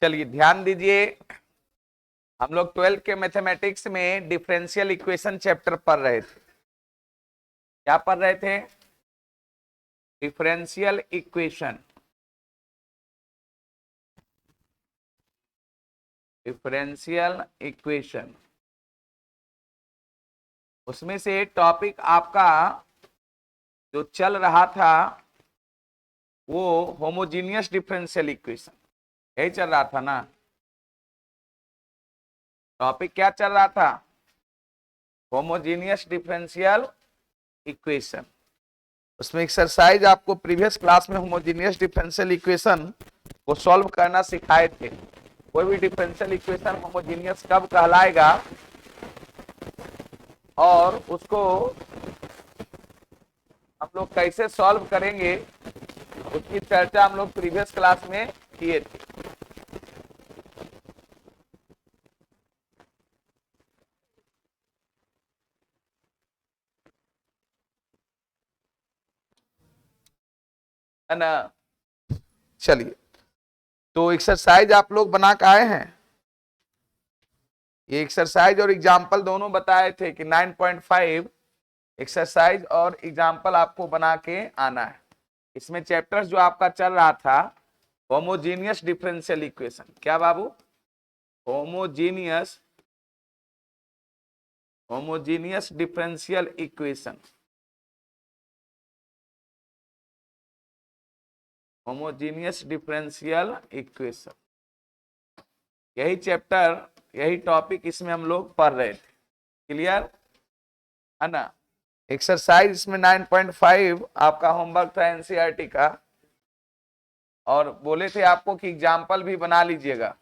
चलिए ध्यान दीजिए, हम लोग 12th के मैथमेटिक्स में डिफरेंशियल इक्वेशन चैप्टर पढ़ रहे थे। क्या पढ़ रहे थे? Differential equation. डिफरेंशियल इक्वेशन, उसमें से टॉपिक आपका जो चल रहा था वो होमोजीनियस डिफरेंशियल इक्वेशन, यही चल रहा था ना। टॉपिक क्या चल रहा था? Homogeneous differential equation. उसमें एक्सरसाइज आपको प्रीवियस क्लास में होमोजीनियस डिफरेंशियल इक्वेशन को सॉल्व करना सिखाए थे। कोई भी डिफरेंशियल इक्वेशन होमोजीनियस कब कहलाएगा और उसको हम लोग कैसे सॉल्व करेंगे, उसकी चर्चा हम लोग प्रीवियस क्लास में किए थे। है ना। चलिए, तो एक्सरसाइज आप लोग बना के आए हैं। ये एक्सरसाइज और एग्जाम्पल दोनों बताए थे कि 9.5 एक्सरसाइज और एग्जाम्पल आपको बना के आना है। इसमें चैप्टर्स जो आपका चल रहा था होमोजीनियस डिफरेंशियल इक्वेशन। क्या बाबू? Homogeneous differential equation. Homogeneous differential equation, यही चैप्टर, यही टॉपिक इसमें हम लोग पढ़ रहे थे। क्लियर है ना। एक्सरसाइज इसमें 9.5 आपका होमवर्क था एनसीईआरटी का, और बोले थे आपको कि एग्जाम्पल भी बना लीजिएगा।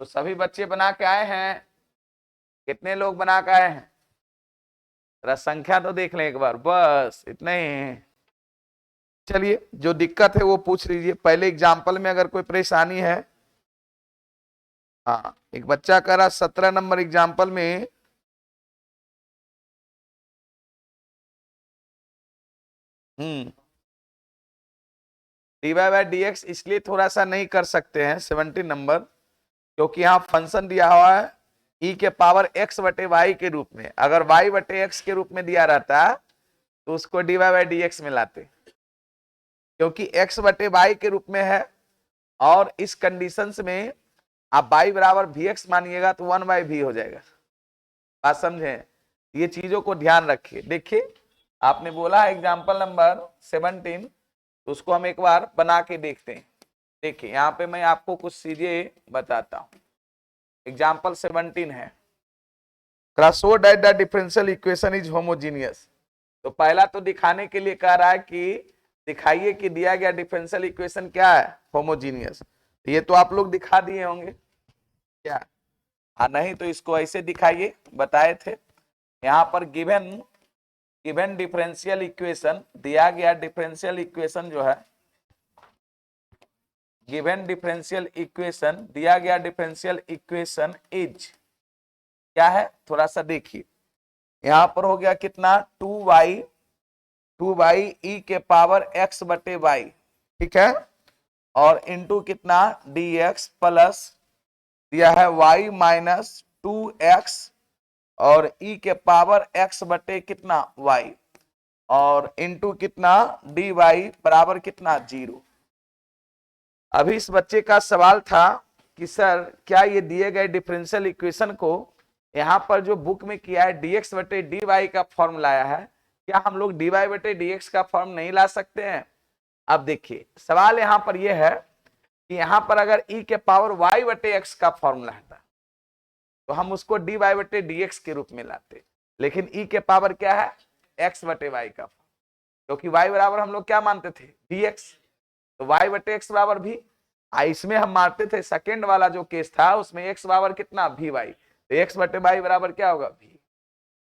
तो सभी बच्चे बना के आए हैं? कितने लोग बना के आए हैं? जरा संख्या तो देख लें एक बार, बस इतने ही हैं। चलिए, जो दिक्कत है वो पूछ लीजिए। पहले एग्जाम्पल में अगर कोई परेशानी है। हाँ, एक बच्चा कह रहा 17 नंबर एग्जाम्पल में dy बाय dx इसलिए थोड़ा सा नहीं कर सकते हैं 17 नंबर, क्योंकि यहाँ फंक्शन दिया हुआ है e के पावर x बटे y के रूप में। अगर y बटे x के रूप में दिया रहता तो उसको dy बाय dx में लाते, क्योंकि x बटे y के रूप में है। और इस कंडीशंस में आप y बराबर vx मानिएगा तो 1/v हो जाएगा। बात समझे? ये चीजों को ध्यान रखिए। देखिए, आपने बोला एग्जाम्पल नंबर 17, तो उसको हम एक बार बना के देखते हैं। देखिए, यहाँ पे मैं आपको कुछ चीजें बताता हूं। एग्जाम्पल 17 है, show that the differential equation is homogeneous. तो पहला तो दिखाने के लिए कह रहा है कि दिखाइए कि दिया गया डिफरेंशियल इक्वेशन क्या है, होमोजीनियस। ये तो आप लोग दिखा दिए होंगे क्या? हाँ, नहीं तो इसको ऐसे दिखाइए, बताए थे। यहाँ पर गिवन डिफरेंशियल इक्वेशन दिया गया, डिफरेंशियल इक्वेशन जो है, गिवन डिफरेंशियल इक्वेशन दिया गया, डिफरेंशियल इक्वेशन इज क्या है, थोड़ा सा देखिए। यहां पर हो गया कितना, 2y e के पावर x बटे y, ठीक है। और इंटू कितना, dx प्लस दिया है y माइनस 2x और e के पावर x बटे कितना y, और इंटू कितना dy बराबर कितना 0। अभी इस बच्चे का सवाल था कि सर क्या ये दिए गए डिफरेंशियल इक्वेशन को यहाँ पर जो बुक में किया है dx बटे dy का फॉर्म लाया है, क्या हम लोग dy बटे dx का फॉर्म नहीं ला सकते हैं? अब देखिए, सवाल यहाँ पर यह है कि यहाँ पर अगर e के पावर y बटे x का फॉर्मूला है तो हम उसको dy बटे dx के रूप में लाते, लेकिन e के पावर क्या है, x बटे y का, क्योंकि y बराबर हम लोग क्या मानते थे, dx, तो y बटे x बराबर भी। इसमें हम मानते थे सेकेंड वाला जो केस था उसमें x बराबर कितना, भी y, तो x बटे y बराबर क्या होगा, भी।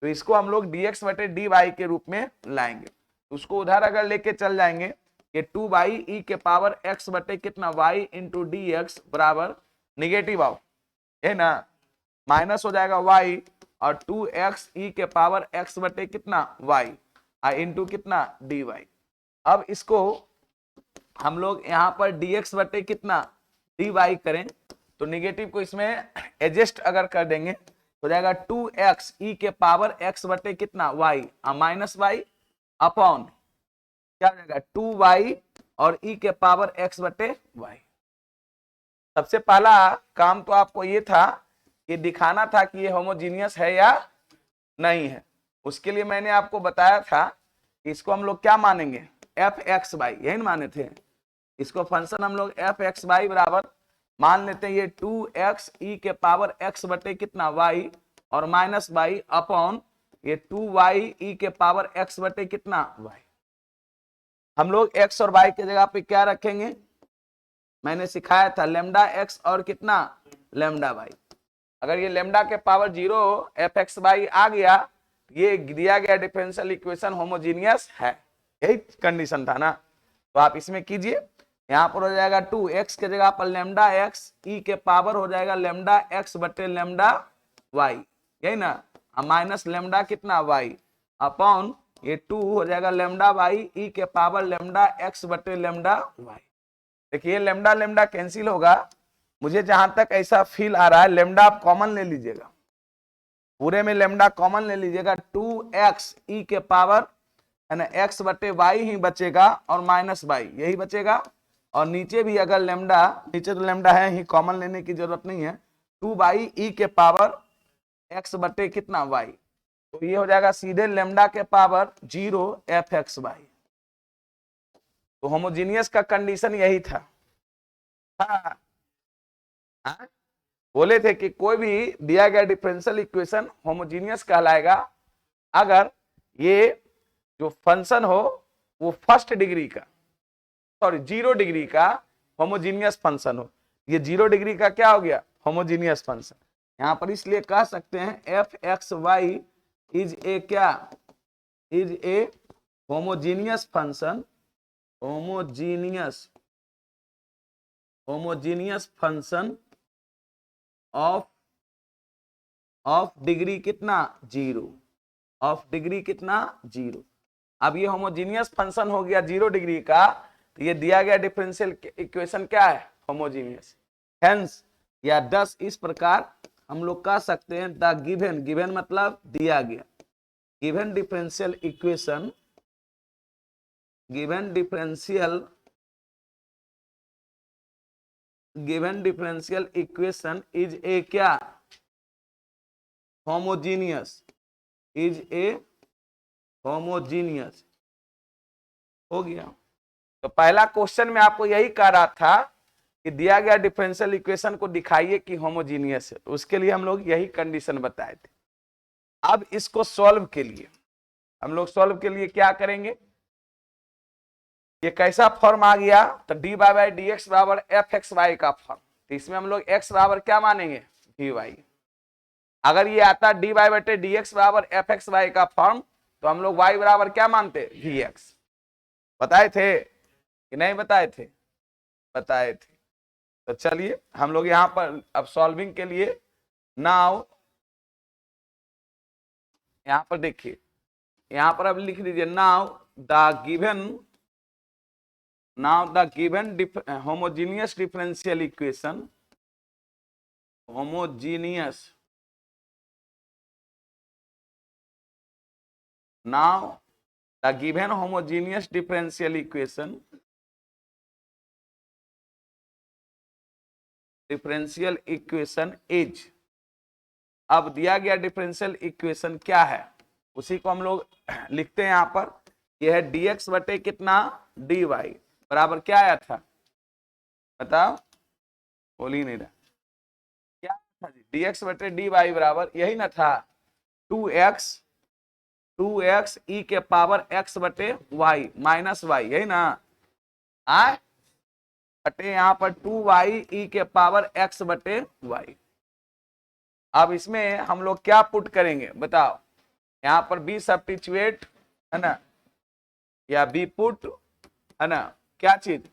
तो इसको हम लोग dx बटे dy के रूप में लाएंगे। उसको उधर अगर लेके चल जाएंगे कि 2y e के पावर x बटे कितना y इंटू dx बराबर निगेटिव आओ, है ना, माइनस हो जाएगा y, और 2x e के पावर x बटे कितना y इंटू कितना dy। अब इसको हम लोग यहाँ पर dx बटे कितना डी वाई करें तो निगेटिव को इसमें एडजस्ट अगर कर देंगे हो जाएगा 2x ई के पावर x बटे कितना y माइनस वाई अपॉन क्या हो जाएगा 2y और e के पावर x बटे y। सबसे पहला काम तो आपको ये था कि दिखाना था कि ये होमोजीनियस है या नहीं है। उसके लिए मैंने आपको बताया था कि इसको हम लोग क्या मानेंगे एफ एक्स वाई, यही माने थे। इसको फंक्शन हम लोग एफ एक्स वाई बराबर मान लेते हैं ये 2x ई के पावर x बटे कितना y और माइनस वाई अपॉन ये 2y ई के पावर x बटे कितना y। हम लोग x और y के जगह पे क्या रखेंगे, मैंने सिखाया था लेमडा x और कितना लेमडा y। अगर ये लेमडा के पावर 0 एफ एक्स वाई आ गया, ये दिया गया डिफरेंशियल इक्वेशन होमोजीनियस है, यही कंडीशन था ना। तो आप इसमें कीजिए, यहाँ पर हो जाएगा 2x के जगह पर लेमडा x ई के पावर हो जाएगा लेमडा x बटे लेमडा y, यही ना, माइनस लेमडा कितना y अपॉन ये 2 हो जाएगा लेमडा y ई के पावर लेमडा x बटे लेमडा y। देखिए लेमडा लेमडा कैंसिल होगा, मुझे जहां तक ऐसा फील आ रहा है लेमडा आप कॉमन ले लीजिएगा, पूरे में लेमडा कॉमन ले लीजिएगा, 2x ई के पावर है ना x बटे वाई ही बचेगा और माइनस वाई यही बचेगा। और नीचे भी अगर लेमडा, नीचे तो लेमडा है ही, कॉमन लेने की जरूरत नहीं है, 2 ई के पावर x बटे कितना y, तो ये हो जाएगा सीधे लेमडा के पावर 0 एफ एक्स वाई। तो होमोजीनियस का कंडीशन यही था। हाँ, हाँ? बोले थे कि कोई भी दिया गया डिफरेंशियल इक्वेशन होमोजीनियस कहलाएगा अगर ये जो फंक्शन हो वो फर्स्ट डिग्री का, सॉरी 0 डिग्री का होमोजीनियस फंक्शन हो। ये 0 डिग्री का क्या हो गया होमोजीनियस फंक्शन। यहां पर इसलिए कह सकते हैं F x Y is a क्या, is a homogeneous function, homogeneous function of degree कितना 0, ऑफ डिग्री कितना 0। अब ये होमोजीनियस फंक्शन हो गया 0 डिग्री का, तो ये दिया गया डिफरेंशियल इक्वेशन क्या है होमोजीनियस। हेंस या 10 इस प्रकार हम लोग कह सकते हैं द गिवन, गिवन मतलब दिया गया, given differential equation, given differential equation is a क्या होमोजीनियस, इज ए होमोजीनियस। हो गया। तो पहला क्वेश्चन में आपको यही कह रहा था कि दिया गया डिफरेंशियल इक्वेशन को दिखाइए कि होमोजीनियस है, तो उसके लिए हम लोग यही कंडीशन बताए थे। अब इसको सॉल्व के लिए हम लोग सॉल्व के लिए क्या करेंगे, ये कैसा फॉर्म आ गया, तो d y by d x बराबर एफ एक्स वाई का फॉर्म। तो इसमें हम लोग एक्स बराबर क्या मानेंगे वी वाई। अगर ये आता डी वाई बटे डी एक्स बराबर एफ एक्स वाई का फॉर्म, तो हम लोग वाई बराबर क्या मानते वी एक्स। बताए थे कि नहीं बताए थे, बताए थे। तो चलिए हम लोग यहाँ पर अब सॉल्विंग के लिए नाउ यहाँ पर देखिए, यहाँ पर अब लिख दीजिए now the given homogeneous differential equation, homogeneous, now the given homogeneous differential equation is, अब दिया गया डिफरेंशियल इक्वेशन क्या है उसी को हम लोग लिखते हैं यहाँ पर। यह है dx बटे कितना dy बराबर क्या आया था बताओ, बोल ही नहीं रहा क्या था जी, dx बटे dy बराबर यही ना था 2x ई के पावर x बटे y माइनस y, यही ना आए बटे यहाँ पर 2y ई के पावर x बटे y। अब इसमें हम लोग क्या पुट करेंगे बताओ, यहाँ पर b सब्स्टिट्यूट है ना, या b पुट है ना, क्या चीज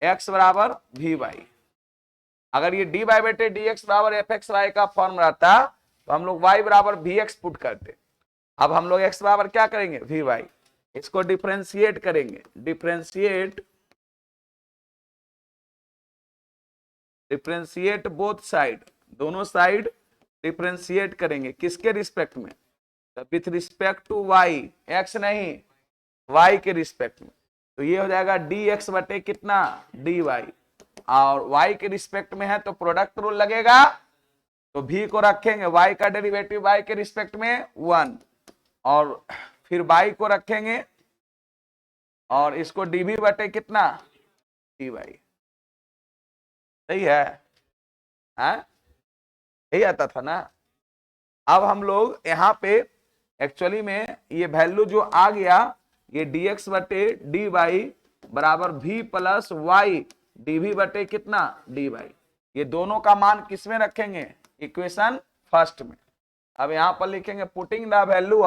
x बराबर वी वाई। अगर ये dy बटे dx बराबर एफ एक्स वाई का फॉर्म रहता तो हम लोग y बराबर वी एक्स पुट करते। अब हम लोग x बराबर क्या करेंगे वी वाई, इसको डिफरेंशिएट करेंगे, डिफरेंशिएट बोथ साइड, दोनों साइड डिफरेंशिएट करेंगे किसके रिस्पेक्ट में, with respect to y, x नहीं वाई के रिस्पेक्ट में। तो ये हो जाएगा डी एक्स बटे कितना डी वाई, और वाई के रिस्पेक्ट में है तो प्रोडक्ट रूल लगेगा, तो भी को रखेंगे वाई का डेरिवेटिव वाई के रिस्पेक्ट में 1, और फिर बाई को रखेंगे और इसको डीबी बटे कितना डी वाई। सही है, यही आता था ना। अब हम लोग यहाँ पे एक्चुअली में ये वैल्यू जो आ गया, ये dx बटे डी वाई बराबर v प्लस वाई डीवी बटे कितना डी वाई, ये दोनों का मान किस में रखेंगे, इक्वेशन फर्स्ट में। अब यहां पर लिखेंगे पुटिंग द वैल्यू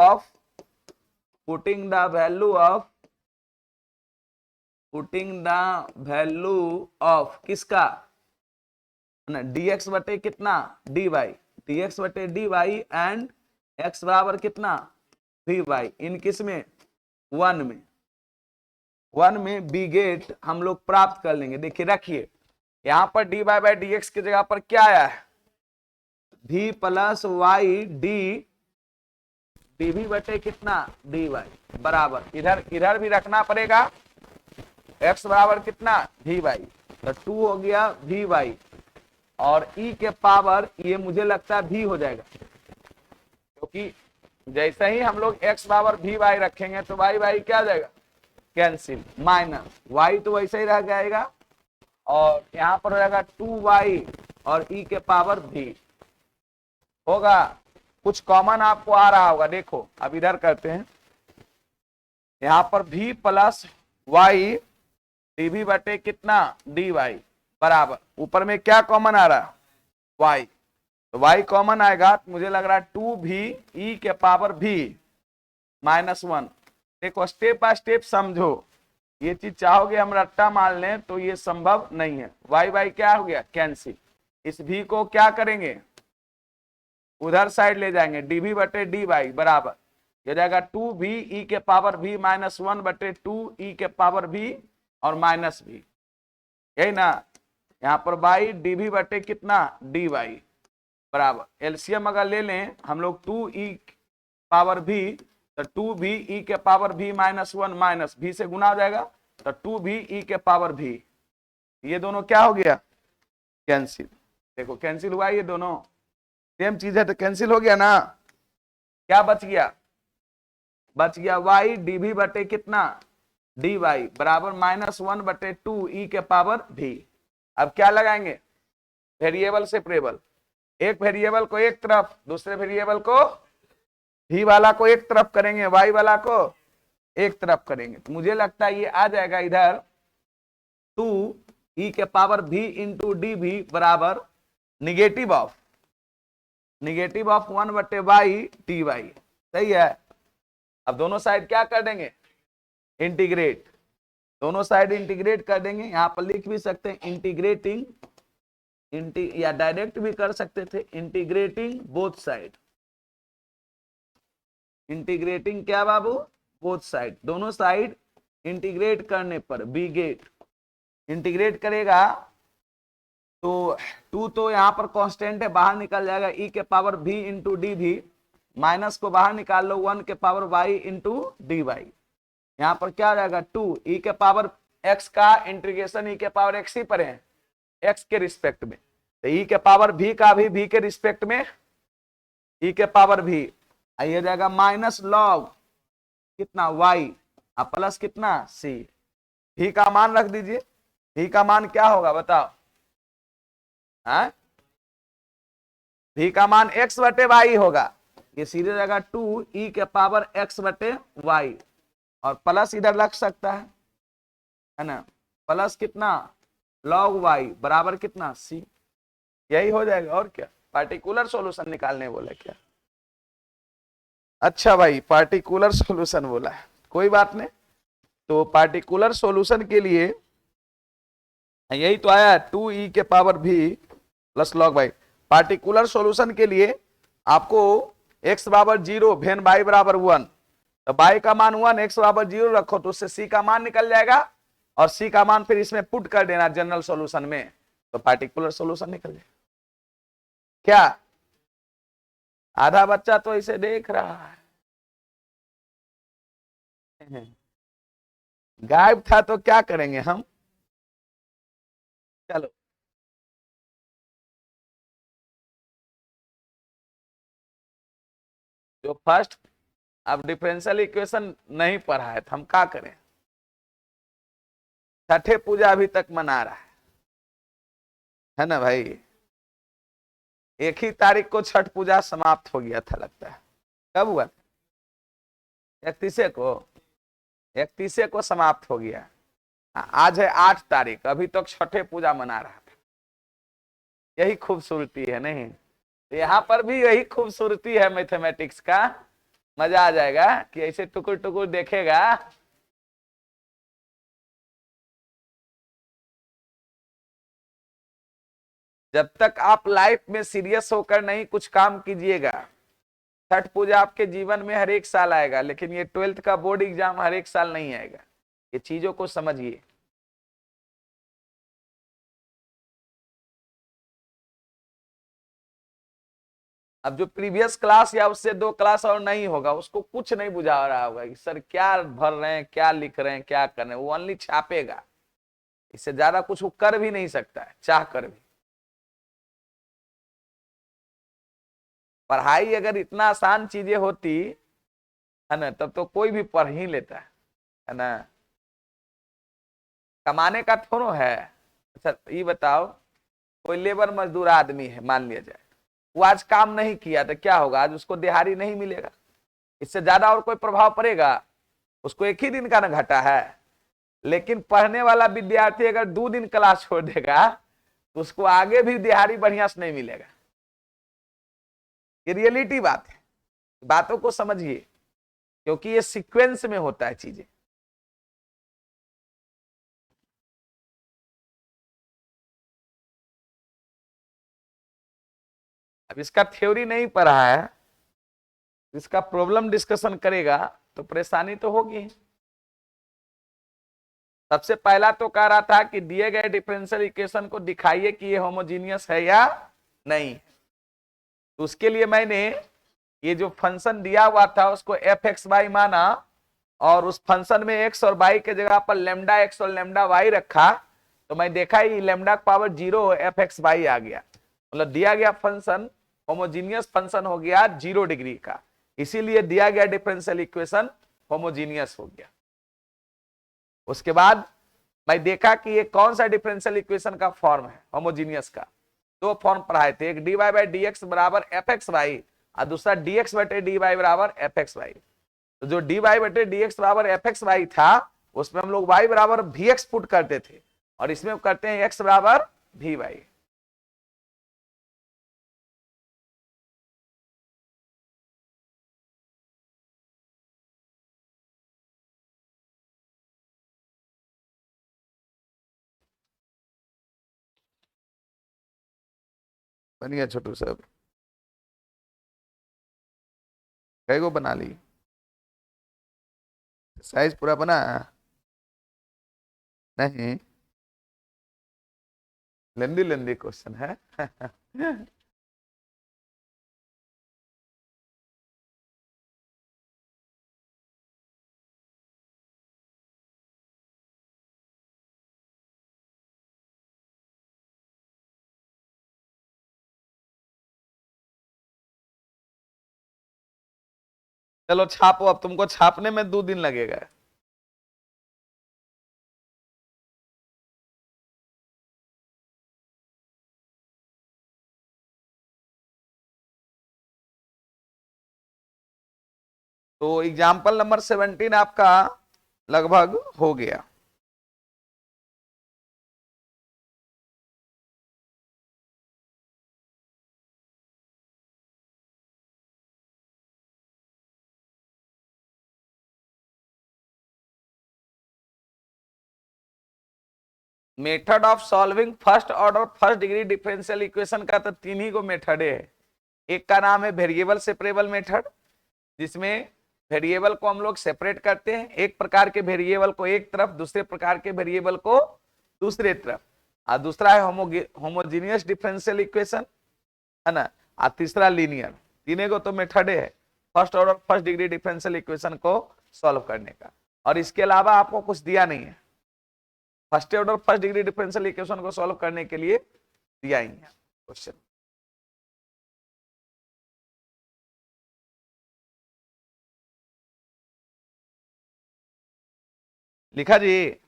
ऑफ किसका ना dx बटे कितना dy, dx बटे dy एंड x बराबर कितना vy, इन किस में 1 में बी गेट हम लोग प्राप्त कर लेंगे। देखिए रखिए यहां पर dy बाई dx की जगह पर क्या आया है, v plus y d d v बटे कितना dy बराबर, इधर भी रखना पड़ेगा, x बराबर कितना vy, तो 2 हो गया vy, और e के पावर ये मुझे लगता है v हो जाएगा, क्योंकि जैसे ही हम लोग x बराबर vy रखेंगे तो y क्या आ जाएगा कैंसिल, माइनस y तो वैसे ही रह जाएगा, और यहाँ पर हो जाएगा 2y और e के पावर v होगा। कुछ कॉमन आपको आ रहा होगा, देखो अब इधर करते हैं, यहाँ पर v प्लस वाई डीवी बटे कितना dy बराबर, ऊपर में क्या कॉमन आ रहा y, तो y कॉमन आएगा तो मुझे लग रहा है 2v e के पावर v माइनस 1। देखो स्टेप बाय स्टेप समझो, ये चीज चाहोगे हम रट्टा मार लें तो ये संभव नहीं है। y क्या हो गया कैंसिल, इस v को क्या करेंगे उधर साइड ले जाएंगे, dv बटे dy बराबर ये जाएगा 2v e के पावर v माइनस 1 बटे 2 e के पावर v और माइनस v, यही ना। यहाँ पर y dv बटे कितना dy बराबर, एलसीएम अगर ले लें हम लोग 2e पावर v, तो 2v e के power v minus 1 minus v से गुना हो जाएगा, तो 2v e के पावर v, ये दोनों क्या हो गया कैंसिल। देखो कैंसिल हुआ, ये दोनों सेम चीज है तो कैंसिल हो गया ना। क्या बच गया y dv बटे कितना dy बराबर माइनस 1 बटे 2 e के पावर v। अब क्या लगाएंगे वेरिएबल सेपरेबल, एक वेरिएबल को एक तरफ, दूसरे वेरिएबल को v वाला को एक तरफ करेंगे, y वाला को एक तरफ करेंगे, तो मुझे लगता है ये आ जाएगा इधर 2 e के power v into d v बराबर निगेटिव ऑफ 1 बटे y dy। सही है। अब दोनों साइड क्या कर देंगे इंटीग्रेट, दोनों साइड इंटीग्रेट कर देंगे। यहां पर लिख भी सकते हैं इंटीग्रेटिंग, या डायरेक्ट भी कर सकते थे इंटीग्रेटिंग बोथ साइड, इंटीग्रेटिंग क्या बाबू बोथ साइड, दोनों साइड इंटीग्रेट करने पर बी गेट इंटीग्रेट करेगा तो 2 तो यहाँ पर कांस्टेंट है बाहर निकल जाएगा, e के power v into d v, minus को बाहर निकाल लो 1 के power y into d y, यहाँ पर क्या हो जाएगा 2 e के पावर x का इंटीग्रेशन e के पावर x ही पर है x के रिस्पेक्ट में, तो e के पावर v का भी v के रिस्पेक्ट में e के पावर v, आइए जाएगा माइनस लॉग कितना y प्लस कितना c, v का मान रख दीजिए, v का मान क्या होगा बताओ, v का मान x बटे y होगा, ये सीधे जाएगा 2 e के पावर x बटे y, और प्लस इधर लग सकता है ना, प्लस कितना log y बराबर कितना c, यही हो जाएगा। और क्या पार्टिकुलर सॉल्यूशन निकालने बोला क्या, अच्छा भाई पार्टिकुलर सॉल्यूशन बोला है, कोई बात नहीं। तो पार्टिकुलर सॉल्यूशन के लिए यही तो आया 2 e के power v plus log y। Particular solution के लिए आपको x बराबर 0 भेन y बराबर 1, तो y का मान 1 x बराबर 0 रखो तो उससे c का मान निकल जाएगा, और c का मान फिर इसमें पुट कर देना जनरल सॉल्यूशन में, तो पार्टिकुलर सॉल्यूशन निकल जाए। क्या आधा बच्चा तो इसे देख रहा है, गायब था तो क्या करेंगे हम। चलो जो फर्स्ट अब डिफरेंशियल इक्वेशन नहीं पढ़ा है तो हम क्या करें। छठे पूजा अभी तक मना रहा है ना भाई। एक ही तारीख को छठ पूजा समाप्त हो गया था लगता है। कब हुआ? 31 को, 31 को समाप्त हो गया। आज है 8 तारीख, अभी तक छठे पूजा मना रहा था। यही खूबसूरती है नहीं? तो यहाँ पर भी यही खूबसूरती है मैथमेटिक्स का। मजा आ जाएगा कि ऐसे टुकुर टुकुर देखेगा। जब तक आप लाइफ में सीरियस होकर नहीं कुछ काम कीजिएगा, छठ पूजा आपके जीवन में हर एक साल आएगा, लेकिन ये 12th का बोर्ड एग्जाम हर एक साल नहीं आएगा। ये चीजों को समझिए। अब जो प्रीवियस क्लास या उससे 2 क्लास और नहीं होगा, उसको कुछ नहीं बुझा रहा होगा कि सर क्या भर रहे हैं, क्या लिख रहे हैं, क्या कर रहे हैं। वो ओनली छापेगा, इससे ज्यादा कुछ वो कर भी नहीं सकता है, चाह कर भी। पढ़ाई अगर इतना आसान चीजें होती है ना, तब तो कोई भी पढ़ ही लेता है ना। कमाने का थोड़ो है। अच्छा ये बताओ, कोई लेबर मजदूर आदमी है मान लिया जाए, वो आज काम नहीं किया तो क्या होगा? आज उसको दिहाड़ी नहीं मिलेगा। इससे ज्यादा और कोई प्रभाव पड़ेगा? उसको एक ही दिन का ना घाटा है। लेकिन पढ़ने वाला विद्यार्थी अगर 2 दिन क्लास छोड़ देगा तो उसको आगे भी दिहाड़ी बढ़िया से नहीं मिलेगा। ये रियलिटी बात है, बातों को समझिए, क्योंकि ये सीक्वेंस में होता है चीजें। अब इसका थ्योरी नहीं पढ़ा है, इसका प्रॉब्लम डिस्कशन करेगा तो परेशानी तो होगी। सबसे पहला तो कह रहा था कि दिए गए डिफरेंशियल इक्वेशन को दिखाइए कि ये होमोजीनियस है या नहीं। तो उसके लिए मैंने ये जो फंक्शन दिया हुआ था उसको एफ एक्स वाई माना, और उस फंक्शन में एक्स और वाई के जगह पर लेमडा एक्स और लेमडा वाई रखा। तो मैं देखा ही lambda power 0 F x Y आ गया, मतलब दिया गया फंक्शन होमोजीनियस फंक्शन हो गया 0 डिग्री का। इसीलिए दिया गया डिफरेंशियल इक्वेशन होमोजीनियस हो गया। उसके बाद मैं देखा कि ये कौन सा डिफरेंशियल इक्वेशन का फॉर्म है होमोजीनियस का। 2 फॉर्म पढ़ाए थे, एक dy बाई डी एक्स बराबर एफ एक्स वाई और दूसरा dx बटे dy बराबर एफ एक्स वाई। तो जो dy बटे dx बराबर एफ एक्स वाई था उसमें हम लोग y बराबर वी एक्स पुट करते थे, और इसमें करते हैं x बराबर वी वाई। बनिए छोटू साहब, कई को बना ली? साइज पूरा बना? नहीं, लेंदी लेंदी क्वेश्चन है। चलो छापो, अब तुमको छापने में 2 दिन लगेगा। तो एग्जाम्पल नंबर 17 आपका लगभग हो गया। Method of solving first order first degree differential equation का तो 3 ही को मेथड है। एक का नाम है वेरिएबल सेपरेबल मेथड, जिसमें वेरिएबल को हम लोग सेपरेट करते हैं, एक प्रकार के वेरिएबल को एक तरफ, दूसरे प्रकार के वेरिएबल को दूसरे तरफ। और दूसरा है होमोजीनियस डिफरेंशियल इक्वेशन, है ना, और तीसरा लीनियर। तीनों को तो मेथड है first order first degree differential equation को सॉल्व करने का, और इसके अलावा आपको कुछ दिया नहीं है। First order first degree differential equation को सॉल्व करने के लिए दिया ही है क्वेश्चन। लिखा जी?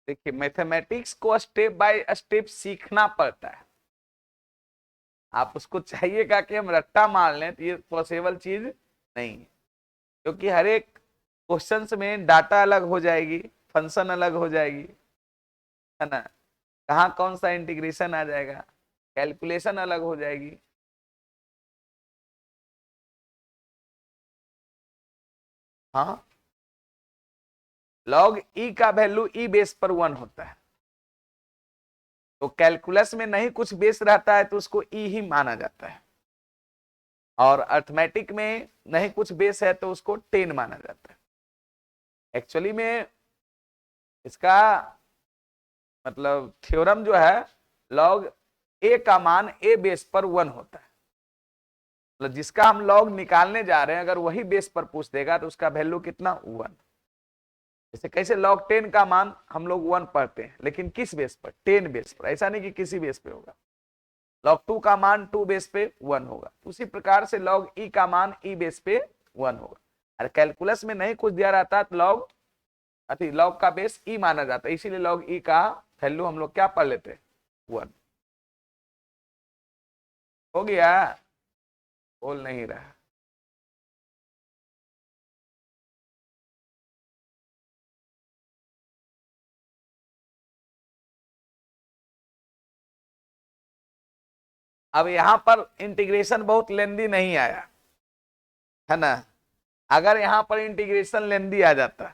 देखिए, मैथमेटिक्स को स्टेप बाय स्टेप सीखना पड़ता है। आप उसको चाहिएगा कि हम रट्टा मार लें, तो ये पॉसिबल चीज नहीं है, क्योंकि हर एक क्वेश्चंस में डाटा अलग हो जाएगी, फंक्शन अलग हो जाएगी, है ना, कहाँ कौन सा इंटीग्रेशन आ जाएगा, कैलकुलेशन अलग हो जाएगी। हाँ, लॉग ई का वैल्यू ई बेस पर 1 होता है, तो कैलकुलस में नहीं कुछ बेस रहता है तो उसको ई ही माना जाता है, और अर्थमेटिक में नहीं कुछ बेस है तो उसको 10 माना जाता है। एक्चुअली में इसका मतलब थ्योरम जो है, लॉग ए का मान ए बेस पर 1 होता है, मतलब जिसका हम लॉग निकालने जा रहे हैं अगर वही बेस पर पूछ देगा तो उसका वैल्यू कितना 1। जैसे कैसे log 10 का मान हम लोग 1 पढ़ते हैं, लेकिन किस बेस पर? 10 बेस पर, ऐसा नहीं कि किसी बेस पे होगा। log 2 का मान 2 बेस पे 1 होगा, उसी प्रकार से log e का मान e बेस पे 1 होगा। अरे कैलकुलस में नहीं कुछ दिया रहता तो log का बेस e माना जाता है, इसीलिए log e का वैल्यू हम लोग क्या पढ़ लेते हैं? 1। हो गया? बोल नहीं रहा। अब यहां पर इंटीग्रेशन बहुत लेंदी नहीं आया, है ना। अगर यहां पर इंटीग्रेशन लेंदी आ जाता,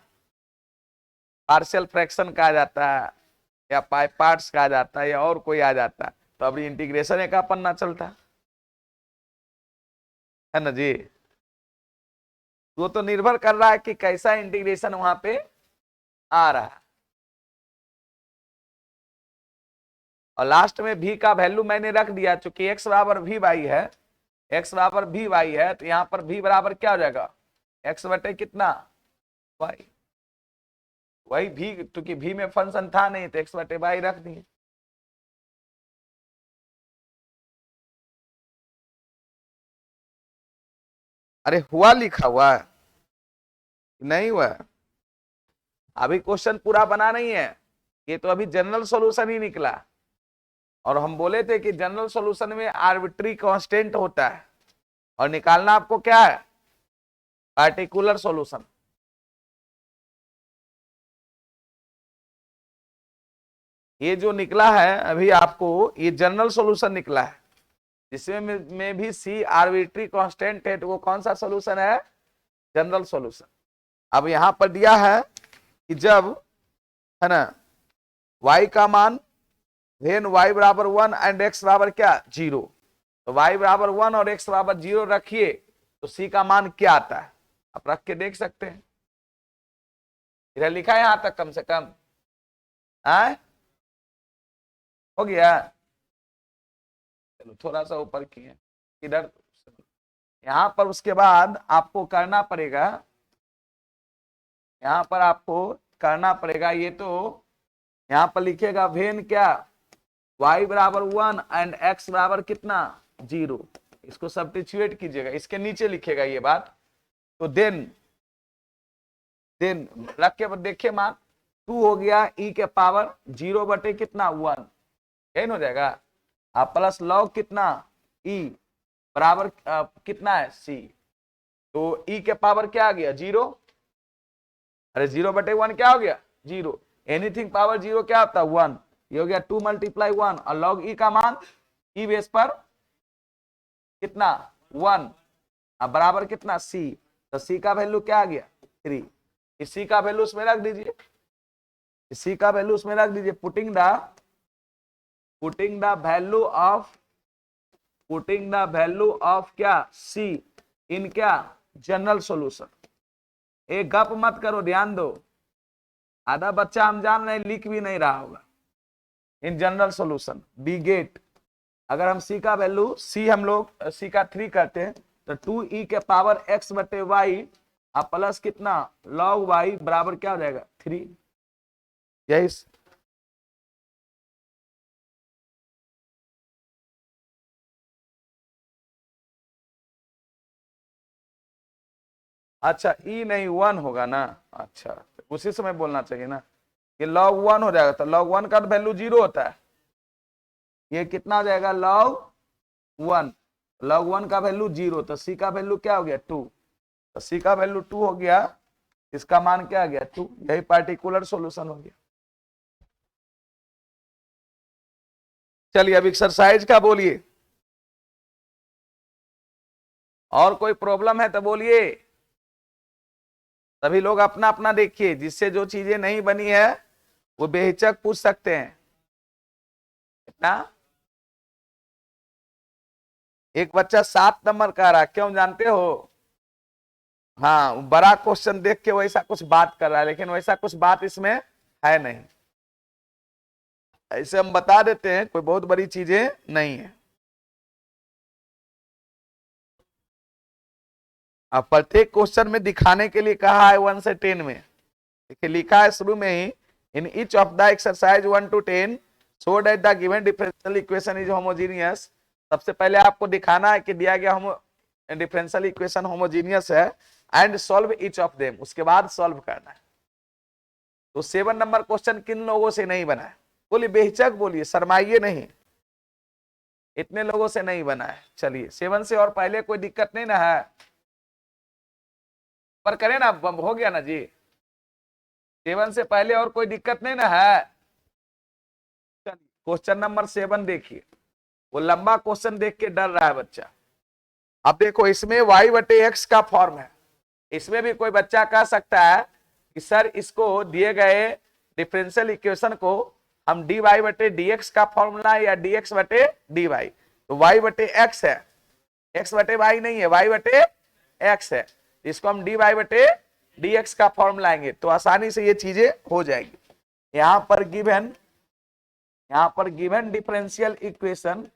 पार्शियल फ्रैक्शन कहा जाता है या पाई पार्ट्स कहा जाता है या और कोई आ जाता, तो अब इंटीग्रेशन एक पन्ना चलता, है ना जी। वो तो निर्भर कर रहा है कि कैसा इंटीग्रेशन वहां पे आ रहा है। और लास्ट में भी का वैल्यू मैंने रख दिया, चूंकि एक्स बराबर वी वाई है, एक्स बराबर वी वाई है, तो यहाँ पर भी बराबर क्या हो जाएगा? एक्स बटे कितना? वाई। वही भी, क्योंकि भी में फंक्शन था नहीं तो एक्स बटे वाई रख दिए। अरे हुआ लिखा हुआ है? नहीं हुआ? अभी क्वेश्चन पूरा बना नहीं है, ये तो अभी जनरल सॉल्यूशन ही निकला, और हम बोले थे कि जनरल सॉल्यूशन में आर्बिट्री कांस्टेंट होता है और निकालना आपको क्या है? Particular solution. ये जो निकला है अभी आपको, ये जनरल सॉल्यूशन निकला है, जिसमें में भी सी आर्बिट्री कांस्टेंट है, तो वो कौन सा सॉल्यूशन है? General solution. अब यहां पर दिया है कि जब, है ना, y का मान वेन y बराबर 1 एंड x बराबर क्या? 0, तो y बराबर 1 और x बराबर 0 रखिए तो c का मान क्या आता है? आप रख के देख सकते हैं, इधर लिखा है यहां तक कम से कम। आए? हो गया? चलो थोड़ा सा ऊपर किए इधर। यहां पर उसके बाद आपको करना पड़ेगा, यहां पर आपको करना पड़ेगा, ये तो यहां पर लिखेगा वेन क्या? y बराबर 1 एंड x बराबर कितना 0। इसको सब्स्टिट्यूट कीजिएगा, इसके नीचे लिखेगा ये बात। तो देन रख के देखिए मान 2 हो गया e के पावर 0 बटे कितना 1, यही हो जाएगा। आप प्लस लॉग कितना e बराबर कितना है c, तो e के पावर क्या आ गया 0, अरे 0 बटे 1 क्या हो गया 0, एनीथिंग पावर 0 क्या होता है 1, ये हो गया 2 मल्टीप्लाई 1 और लॉग ई का मान ई बेस पर कितना 1 अब बराबर कितना c, तो c का वैल्यू क्या आ गया 3। इसी का वैल्यू उसमें रख दीजिए, इसी का वैल्यू उसमें रख दीजिए। पुटिंग द वैल्यू ऑफ क्या c इन क्या जनरल सॉल्यूशन। एक गप मत करो, ध्यान दो, आधा बच्चा हम जान रहे लिख भी नहीं रहा होगा। In general solution we get, अगर हम c का वैल्यू हम लोग c का 3 करते हैं तो 2e के पावर x बटे वाई अब प्लस कितना log y बराबर क्या हो जाएगा 3। यही अच्छा e नहीं 1 होगा ना, अच्छा उसी समय बोलना चाहिए ना, ये log 1 हो जाएगा। तो log 1 का वैल्यू 0 होता है, ये कितना हो जाएगा log 1, log 1 का वैल्यू 0, तो c का वैल्यू क्या हो गया 2, तो c का वैल्यू 2 हो गया, इसका मान क्या आ गया 2, यही पार्टिकुलर सॉल्यूशन हो गया। चलिए अब एक्सरसाइज का बोलिए, और कोई प्रॉब्लम है तो बोलिए। सभी लोग अपना अपना देखिए, जिससे जो चीजें नहीं बनी है वो बेहिचक पूछ सकते हैं। कितना एक बच्चा 7 नंबर का रहा, क्यों जानते हो, हाँ बड़ा क्वेश्चन देख के वैसा कुछ बात कर रहा है, लेकिन वैसा कुछ बात इसमें है नहीं, ऐसे हम बता देते हैं, कोई बहुत बड़ी चीजें नहीं है। अब प्रत्येक क्वेश्चन में दिखाने के लिए कहा है 1 से 10 में, देखिए लिखा है शुरू में ही, in each of the exercise 1 to 10 show that the given differential equation is homogeneous. सबसे पहले आपको दिखाना है कि दिया गया डिफरेंशियल इक्वेशन होमोजीनियस है, and solve each of them, उसके बाद सॉल्व करना है। तो 7 नंबर क्वेश्चन किन लोगों से नहीं बना है, बोलिए बेहिचक बोलिए, शर्माइए नहीं, इतने लोगों से नहीं बना है। चलिए 7 से और पहले कोई दिक्कत नहीं ना है, पर करें ना, हो गया ना जी, 7 से पहले और कोई दिक्कत नहीं ना है। क्वेश्चन नंबर 7 देखिए, वो लंबा क्वेश्चन देख के डर रहा है बच्चा। अब देखो इसमें y बटे x का फॉर्म है, इसमें भी कोई बच्चा कह सकता है कि सर इसको दिए गए डिफरेंशियल इक्वेशन को हम dy बटे dx का फॉर्मूला या dx बटे dy, तो y बटे x है, x बटे y नहीं है, y बटे x है, इसको हम dy बटे dx का फॉर्मूला लाएंगे तो आसानी से ये चीजें हो जाएगी। यहां पर given differential equation,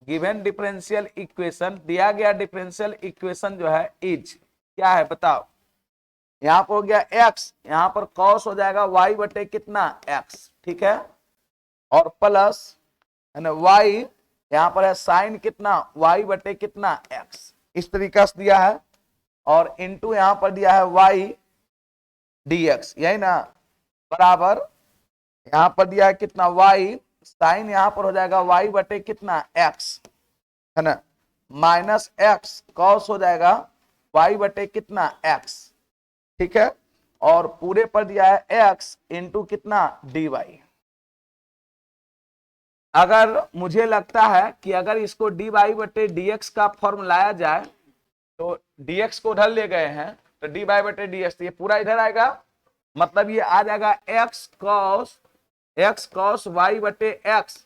given differential equation दिया गया डिफरेंशियल इक्वेशन जो है इज क्या है बताओ। यहां पर हो गया x, यहां पर cos हो जाएगा y बटे कितना x, ठीक है, और प्लस है ना y, यहां पर है साइन कितना y बटे कितना x, इस तरीका से दिया है, और इनटू यहां पर दिया है y dx, यही ना, बराबर यहां पर दिया है कितना y, साइन यहां पर हो जाएगा y बटे कितना x, है ना, माइनस x cos हो जाएगा y बटे कितना x, ठीक है, और पूरे पर दिया है x इंटू कितना dy। अगर मुझे लगता है कि अगर इसको dy बटे dx का फॉर्म लाया जाए तो dx को उधर ले गए हैं तो dy बटे dx, तो ये पूरा इधर आएगा, मतलब ये आ जाएगा x cos y बटे x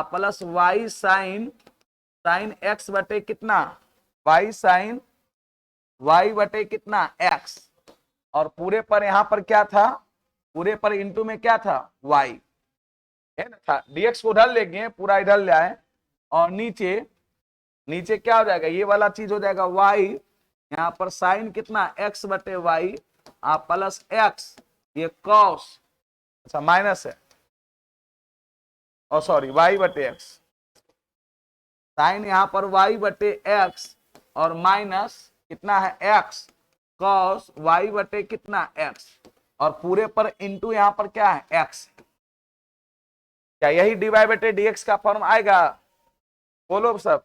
plus y sine x बटे कितना y साइन y बटे कितना x, और पूरे पर यहां पर क्या था, पूरे पर इंटू में क्या था y है ना था, dx को उधर ले गए पूरा इधर ले आए, और नीचे क्या हो जाएगा, ये वाला चीज हो जाएगा y, यहाँ पर साइन कितना x बटे y प्लस x, ये cos अच्छा माइनस है, और सॉरी y बटे एक्स, साइन यहां पर y बटे एक्स और माइनस कितना है x कॉस y बटे कितना x, और पूरे पर इंटू यहां पर क्या है x। क्या यही dy बटे dx का फॉर्म आएगा? बोलो सब।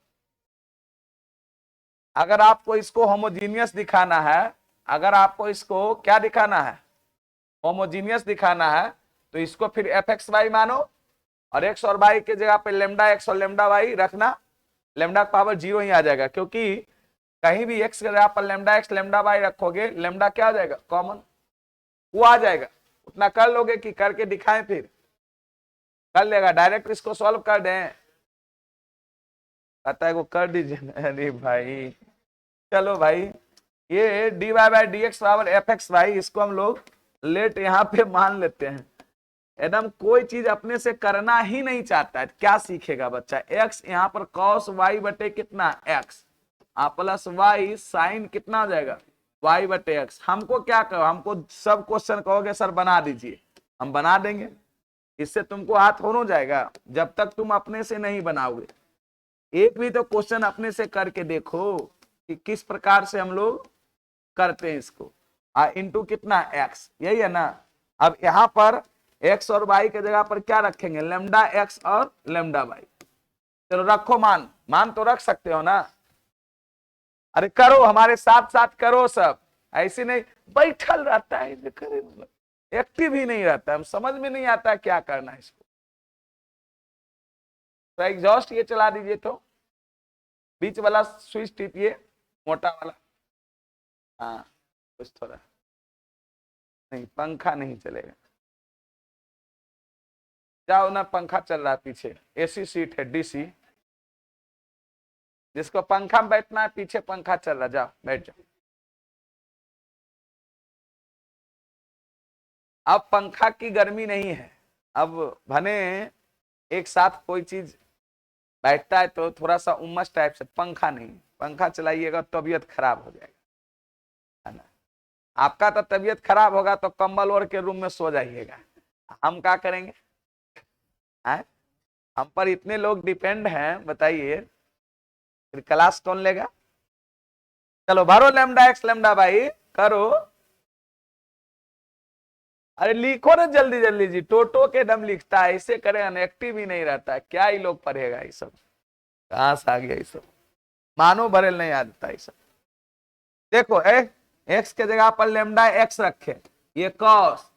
अगर आपको इसको होमोजीनियस दिखाना है, अगर आपको इसको क्या दिखाना है, होमोजीनियस दिखाना है, तो इसको फिर एफ एक्स वाई मानो, और एक्स और वाई के जगह पे लेमडा एक्स और लेमडा वाई रखना, लेमडा का पावर 0 ही आ जाएगा, क्योंकि कहीं भी एक्स के जगह पर लेमडा एक्स लेमडा वाई रखोगे, लेमडा क्या आ जाएगा कॉमन, वो आ जाएगा। उतना कर लोगे कि करके दिखाएं, फिर कर लेगा, डायरेक्ट इसको सॉल्व कर दें, कहता है वो कर दीजिए। अरे भाई चलो भाई, ये d y by d x बराबर एफ एक्स वाई, इसको हम लोग लेट यहाँ पे मान लेते हैं। एकदम कोई चीज अपने से करना ही नहीं चाहता है, क्या सीखेगा बच्चा? एक्स यहाँ पर कॉस वाई बटे कितना एक्स, प्लस वाई साइन कितना हो जाएगा वाई बटे एक्स। हमको क्या कहो, हमको सब क्वेश्चन कहोगे सर बना दीजिए, हम बना देंगे, इससे तुमको हाथ हो जाएगा, जब तक तुम अपने से नहीं बनाओगे। एक भी तो क्वेश्चन अपने से करके देखो कि किस प्रकार से हम लोग करते हैं इसको। इंटू कितना एक्स, यही है ना। अब यहां पर एक्स और वाई के जगह पर क्या रखेंगे, लेमडा एक्स और लेमडा वाई। चलो रखो, मान मान तो रख सकते हो ना। अरे करो, हमारे साथ साथ करो सब, ऐसे नहीं बैठल रहता है, एक्टिव ही नहीं रहता है, समझ में नहीं आता क्या करना है इसको। तो एग्जॉस्ट ये चला दीजिए, तो बीच वाला स्विच टिपिए, मोटा वाला। हाँ कुछ थोड़ा नहीं, पंखा नहीं चलेगा, जाओ ना, पंखा चल रहा है पीछे, एसी सीट है डीसी, जिसको पंखा में बैठना है पीछे पंखा चल रहा, जाओ बैठ जाओ। अब पंखा की गर्मी नहीं है, अब भने एक साथ कोई चीज बैठता है तो थोड़ा सा उमस टाइप से, पंखा नहीं, पंखा चलाइएगा तबीयत खराब हो जाएगा, है ना। आपका तो तबीयत खराब होगा तो कंबल ओढ़ के रूम में सो जाइएगा, हम क्या करेंगे? है? हम पर इतने लोग डिपेंड हैं, बताइए फिर क्लास कौन लेगा? चलो भरो लेमडा एक्स लेमडा वाई करो। अरे लिखो ना जल्दी जल्दी जी, टोटो के दम लिखता है, इसे करेगा ना, एक्टिव ही नहीं रहता है, क्या ही लोग पढ़ेगा ये सब, कहां से आ गया ये सब, मानो भरेल नहीं आता ये सब। देखो एक्स के जगह पर लेमडा एक्स रखे, ये कॉस,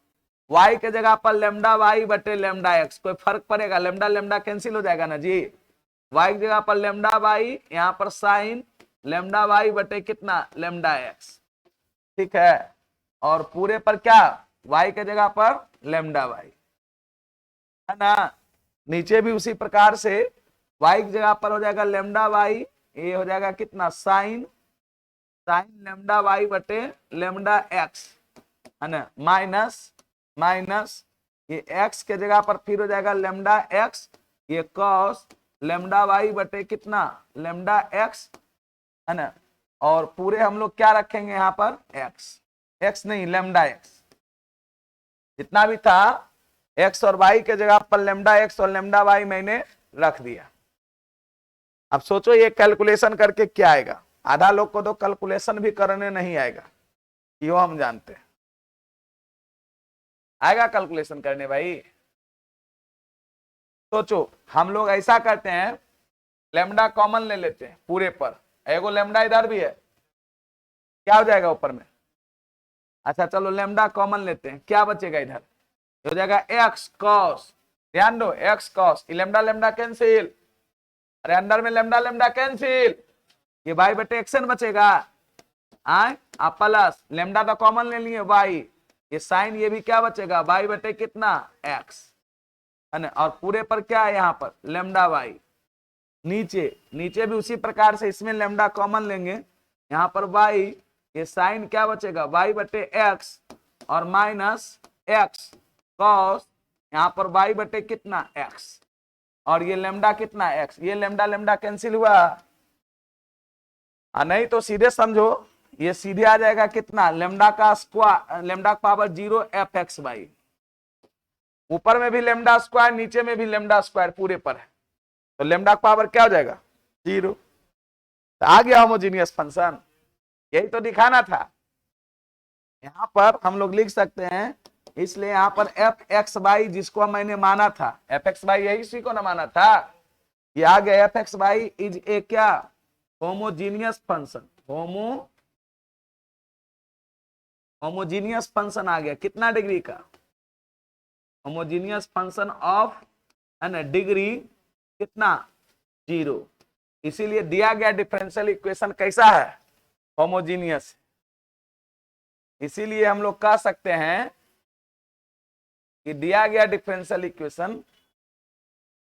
वाई के जगह पर लेमडा वाई बटे लेमडा एक्स, कोई फर्क पड़ेगा? लेमडा लेमडा कैंसिल हो जाएगा ना जी। वाई की जगह पर लेमडा वाई, यहाँ पर साइन लेमडा वाई बटे कितना लेमडा एक्स, ठीक है। और पूरे पर क्या, वाई के जगह पर लेमडा वाई, है ना। नीचे भी उसी प्रकार से वाई की जगह पर हो जाएगा लेमडा वाई, ये हो जाएगा कितना साइन साइन लेमडा वाई बटे लेमडा एक्स, है ना, माइनस माइनस ये एक्स के जगह पर फिर हो जाएगा लेमडा एक्स, ये कॉस लेमडा वाई बटे कितना लेमडा एक्स, है ना। और पूरे हम लोग क्या रखेंगे यहाँ पर एक्स, एक्स नहीं लेमडा एक्स, जितना भी था एक्स और वाई के जगह पर लेमडा एक्स और लेमडा वाई मैंने रख दिया। अब सोचो ये कैलकुलेशन करके क्या आएगा, आधा लोग को तो कैलकुलेशन भी करने नहीं आएगा, यो हम जानते हैं। आएगा कैलकुलेशन करने भाई? सोचो हम लोग ऐसा करते हैं, लेमडा कॉमन ले लेते हैं पूरे पर, एगो लेमडा इधर भी है, क्या हो जाएगा ऊपर में? अच्छा चलो लेमडा कॉमन लेते हैं, क्या बचेगा इधर? हो जाएगा एक्स कॉस, ध्यान दो x cos, lambda lambda cancel, अरे अंदर में लेमडा लेमडा कैंसिल, ये वाई बटे एक्सन बचेगा, आप प्लस लेमडा तो कॉमन ले लिए वाई, ये साइन ये भी क्या बचेगा वाई बटे कितना एक्स, है ना। और पूरे पर क्या है यहाँ पर लेमडा वाई, नीचे नीचे भी उसी प्रकार से इसमें लेमडा कॉमन लेंगे, यहाँ पर वाई, ये साइन क्या बचेगा वाई बटे एक्स और माइनस एक्स कॉस, यहाँ पर वाई बटे कितना एक्स, और ये लेमडा कितना एक्स, ये लेमडा लेमडा कैंसिल हुआ, नहीं तो सीधे समझो ये सीधे आ जाएगा कितना लेमडा का स्क्वायर, लेमडा का पावर 0 एफ एक्स वाई, ऊपर में भी लेमडा स्क्वायर, नीचे में भी लेमडा स्क्वायर पूरे पर है, तो लेमडा का पावर क्या हो जाएगा 0। तो आ गया होमोजीनियस फंक्शन, यही तो दिखाना था। यहां पर हम लोग लिख सकते हैं, इसलिए यहां पर एफ एक्स वाई जिसको मैंने माना था, एफ एक्स वाई यही इसी को ना माना था, ये आ गया f x Y is a क्या होमोजीनियस फंक्शन, होमोजीनियस फंक्शन आ गया कितना डिग्री का, होमोजीनियस फंक्शन ऑफ डिग्री कितना 0। इसीलिए दिया गया डिफरेंशियल इक्वेशन कैसा है होमोजीनियस। इसीलिए हम लोग कह सकते हैं कि दिया गया डिफरेंशियल इक्वेशन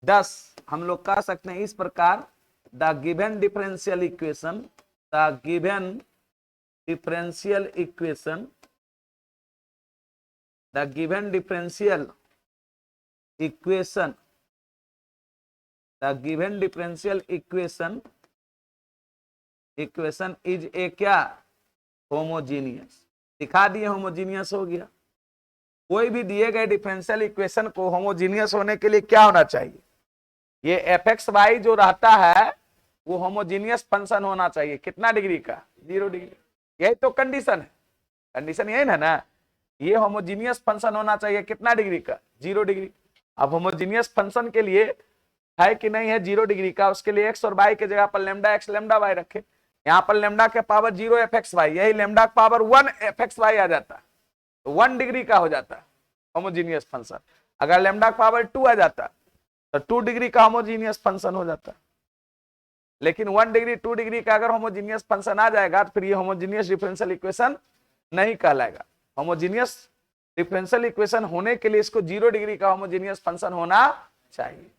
10 हम लोग कह सकते हैं इस प्रकार, the given differential equation, the given differential equation, the given differential equation, the given differential equation, equation is a क्या होमोजीनियस। दिखा दिए होमोजीनियस हो गया। कोई भी दिए गए डिफरेंशियल इक्वेशन को होमोजीनियस होने के लिए क्या होना चाहिए, ये एफ एक्स वाई जो रहता है वो होमोजीनियस फंक्शन होना चाहिए कितना डिग्री का 0 डिग्री। यही तो कंडीशन है, कंडीशन यही ना, ये होमोजीनियस फंक्शन होना चाहिए कितना डिग्री का 0 डिग्री। अब होमोजीनियस फंक्शन के लिए है कि नहीं है 0 डिग्री का, उसके लिए एक्स और वाई के जगह पर लेमडा एक्स लेमडा वाई रखे। यहाँ पर लेमडा के पावर 0 एफ एक्स वाई, यही लेमडा का पावर 1 एफ एक्स वाई आ जाता, तो 1 डिग्री का हो जाता होमोजीनियस फंक्शन। अगर लेमडा का पावर 2 आ जाता तो 2 डिग्री का होमोजीनियस फंक्शन हो जाता। लेकिन 1 डिग्री 2 डिग्री का अगर होमोजीनियस फंक्शन आ जाएगा तो फिर ये होमोजीनियस डिफरेंशियल इक्वेशन नहीं कहलाएगा। होमोजीनियस डिफरेंशियल इक्वेशन होने के लिए इसको 0 डिग्री का होमोजीनियस फंक्शन होना चाहिए।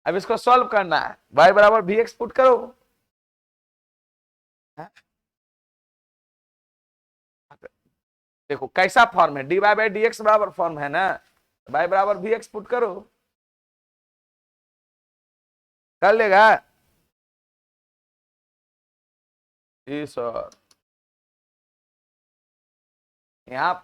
अब इसको सॉल्व करना है, y बराबर वी एक्स पुट करो, देखो कैसा फॉर्म है, dy बाई डी एक्स बराबर फॉर्म है ना, y बराबर वी एक्स पुट करो, कर लेगा जी सर। यहां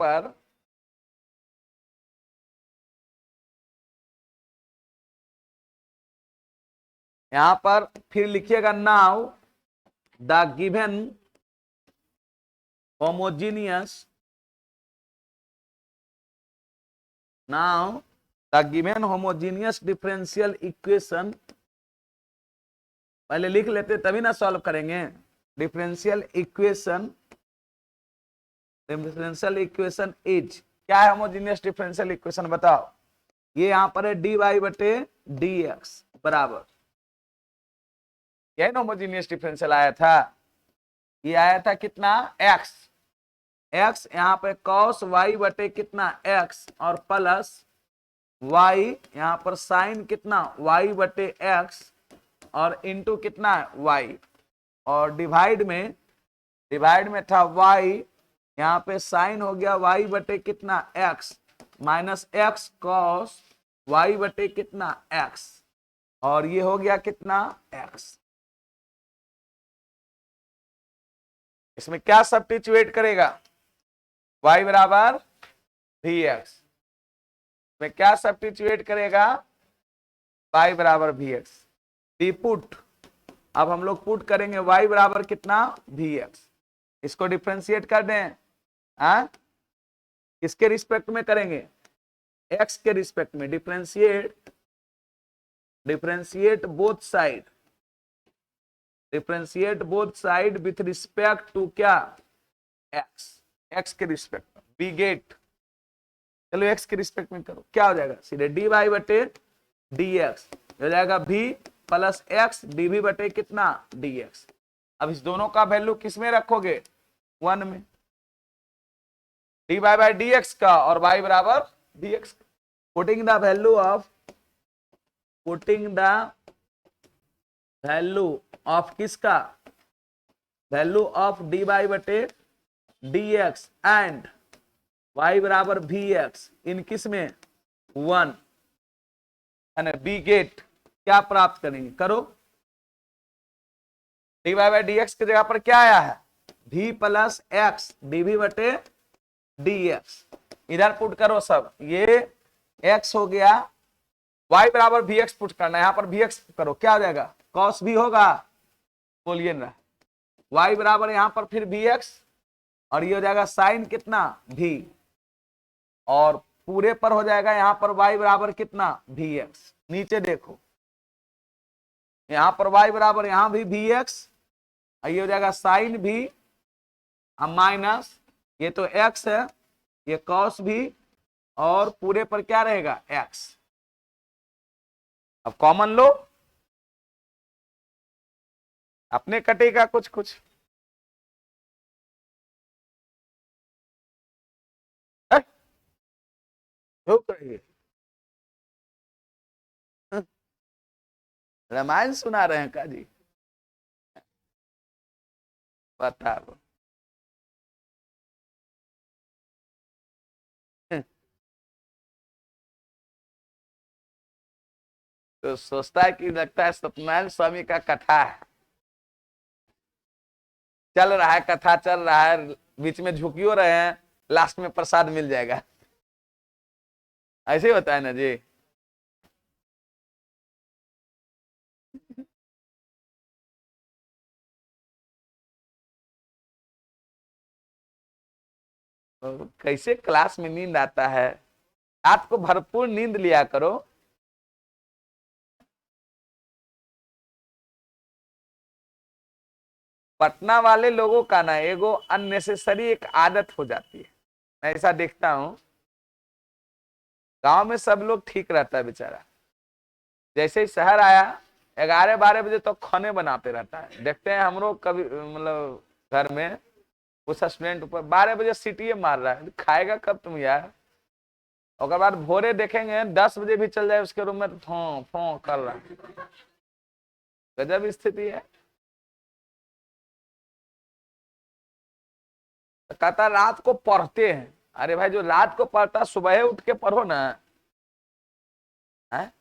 पर फिर लिखिएगा now the given homogeneous, now the given homogeneous differential equation, पहले लिख लेते तभी ना सॉल्व करेंगे। Differential equation, differential equation is क्या है होमोजेनियस डिफरेंशियल इक्वेशन बताओ। ये यहां पर है dy बटे dx बराबर, यही ना होमोजेनियस डिफरेंशियल आया था, ये आया था कितना x, x यहाँ पे cos y बटे कितना x और प्लस y यहाँ पर साइन कितना y बटे x और इंटू कितना y, और डिवाइड में था y, यहाँ पे साइन हो गया y बटे कितना x minus x cos y बटे कितना x, और ये हो गया कितना x। इसमें क्या सब्स्टिट्यूट करेगा, y बराबर वी एक्स में क्या सब्स्टिट्यूट करेगा, y बराबर वी एक्स डी पुट। अब हम लोग पुट करेंगे y बराबर कितना वी एक्स, इसको डिफरेंशिएट कर दें, किसके रिस्पेक्ट में करेंगे x के रिस्पेक्ट में, differentiate both side, differentiate both side with respect to क्या x के रिस्पेक्ट में, बी गेट, चलो x के रिस्पेक्ट में करो, क्या हो जाएगा सीधे dy बटे dx हो जाएगा v प्लस x dv बटे कितना dx। अब इस दोनों का वैल्यू किस में रखोगे 1 में, dy बाई dx का और y बराबर dx, putting the value of किसका, वैल्यू ऑफ dy बटे dx एंड y बराबर vx इन किस में 1 है ना, बी गेट क्या प्राप्त करेंगे करो, dy बाई dx की जगह पर क्या आया है v प्लस x dv बटे dx, इधर पुट करो सब, ये एक्स हो गया, y बराबर वी एक्स पुट करना है, यहां पर वी एक्स करो, क्या हो जाएगा कॉस भी होगा, बोलिए ना, y बराबर यहां पर फिर वी एक्स, और ये हो जाएगा साइन कितना भी, और पूरे पर हो जाएगा यहां पर y बराबर कितना वी एक्स। नीचे देखो यहां पर y बराबर यहां भी वी एक्स, ये हो जाएगा साइन भी माइनस, ये तो x है, ये कॉस भी, और पूरे पर क्या रहेगा x। अब कॉमन लो, अपने कटेगा कुछ कुछ, झुक रही है, रामायण सुना रहे हैं का जी, बताओ। तो सोचता है कि लगता है सत्यनारायण स्वामी का कथा है, चल रहा है, कथा चल रहा है, बीच में झुकियो रहे हैं, लास्ट में प्रसाद मिल जाएगा, ऐसे ही होता है ना जी। तो कैसे क्लास में नींद आता है, रात को भरपूर नींद लिया करो। पटना वाले लोगों का ना एगो अननेसेसरी एक आदत हो जाती है, मैं ऐसा देखता हूं, गांव में सब लोग ठीक रहता है बेचारा, जैसे ही शहर आया 11-12 बजे तक खाने बनाते रहता है, देखते हैं हम लोग कभी मतलब घर में कुछ स्टूडेंट ऊपर 12 बजे सीटी मार रहा है, खाएगा कब तुम यार। और बाद भोरे देखेंगे 10 बजे भी चल जाए उसके रूम में तो फो फो कर रहा है, गजब स्थिति है। कहता रात को पढ़ते हैं, अरे भाई जो रात को पढ़ता सुबह उठ के पढ़ो ना, है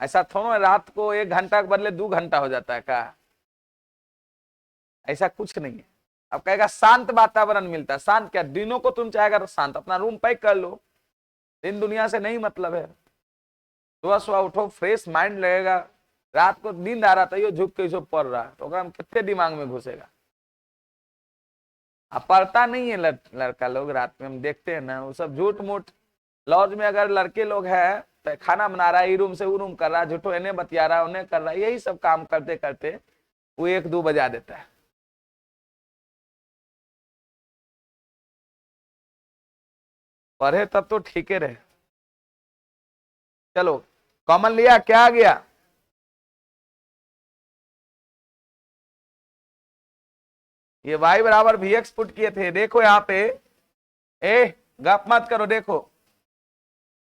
ऐसा थोड़ा रात को 1 घंटा के बदले 2 घंटा हो जाता है का, ऐसा कुछ नहीं है। अब कहेगा शांत वातावरण मिलता है, शांत क्या, दिनों को तुम चाहेगा तो शांत अपना रूम पैक कर लो, दिन दुनिया से नहीं मतलब है, सुबह सुबह उठो फ्रेश माइंड लगेगा, रात को नींद आ रहा था ये झुक के पढ़ रहा है तो कितने दिमाग में घुसेगा। अब पढ़ता नहीं है लड़का लोग, रात में हम देखते हैं ना वो सब झूठ मूठ, लॉज में अगर लड़के लोग हैं तो खाना बना रहा है, रूम से वो रूम कर रहा है, झूठो इन्हें बतिया रहा है उन्हें कर रहा है, यही सब काम करते करते वो 1-2 बजा देता है। पढ़े तब तो ठीक ही रहे। चलो कॉमन लिया, क्या आ गया, ये y बराबर वी एक्स पुट किए थे, देखो यहाँ पे, ए गप मत करो, देखो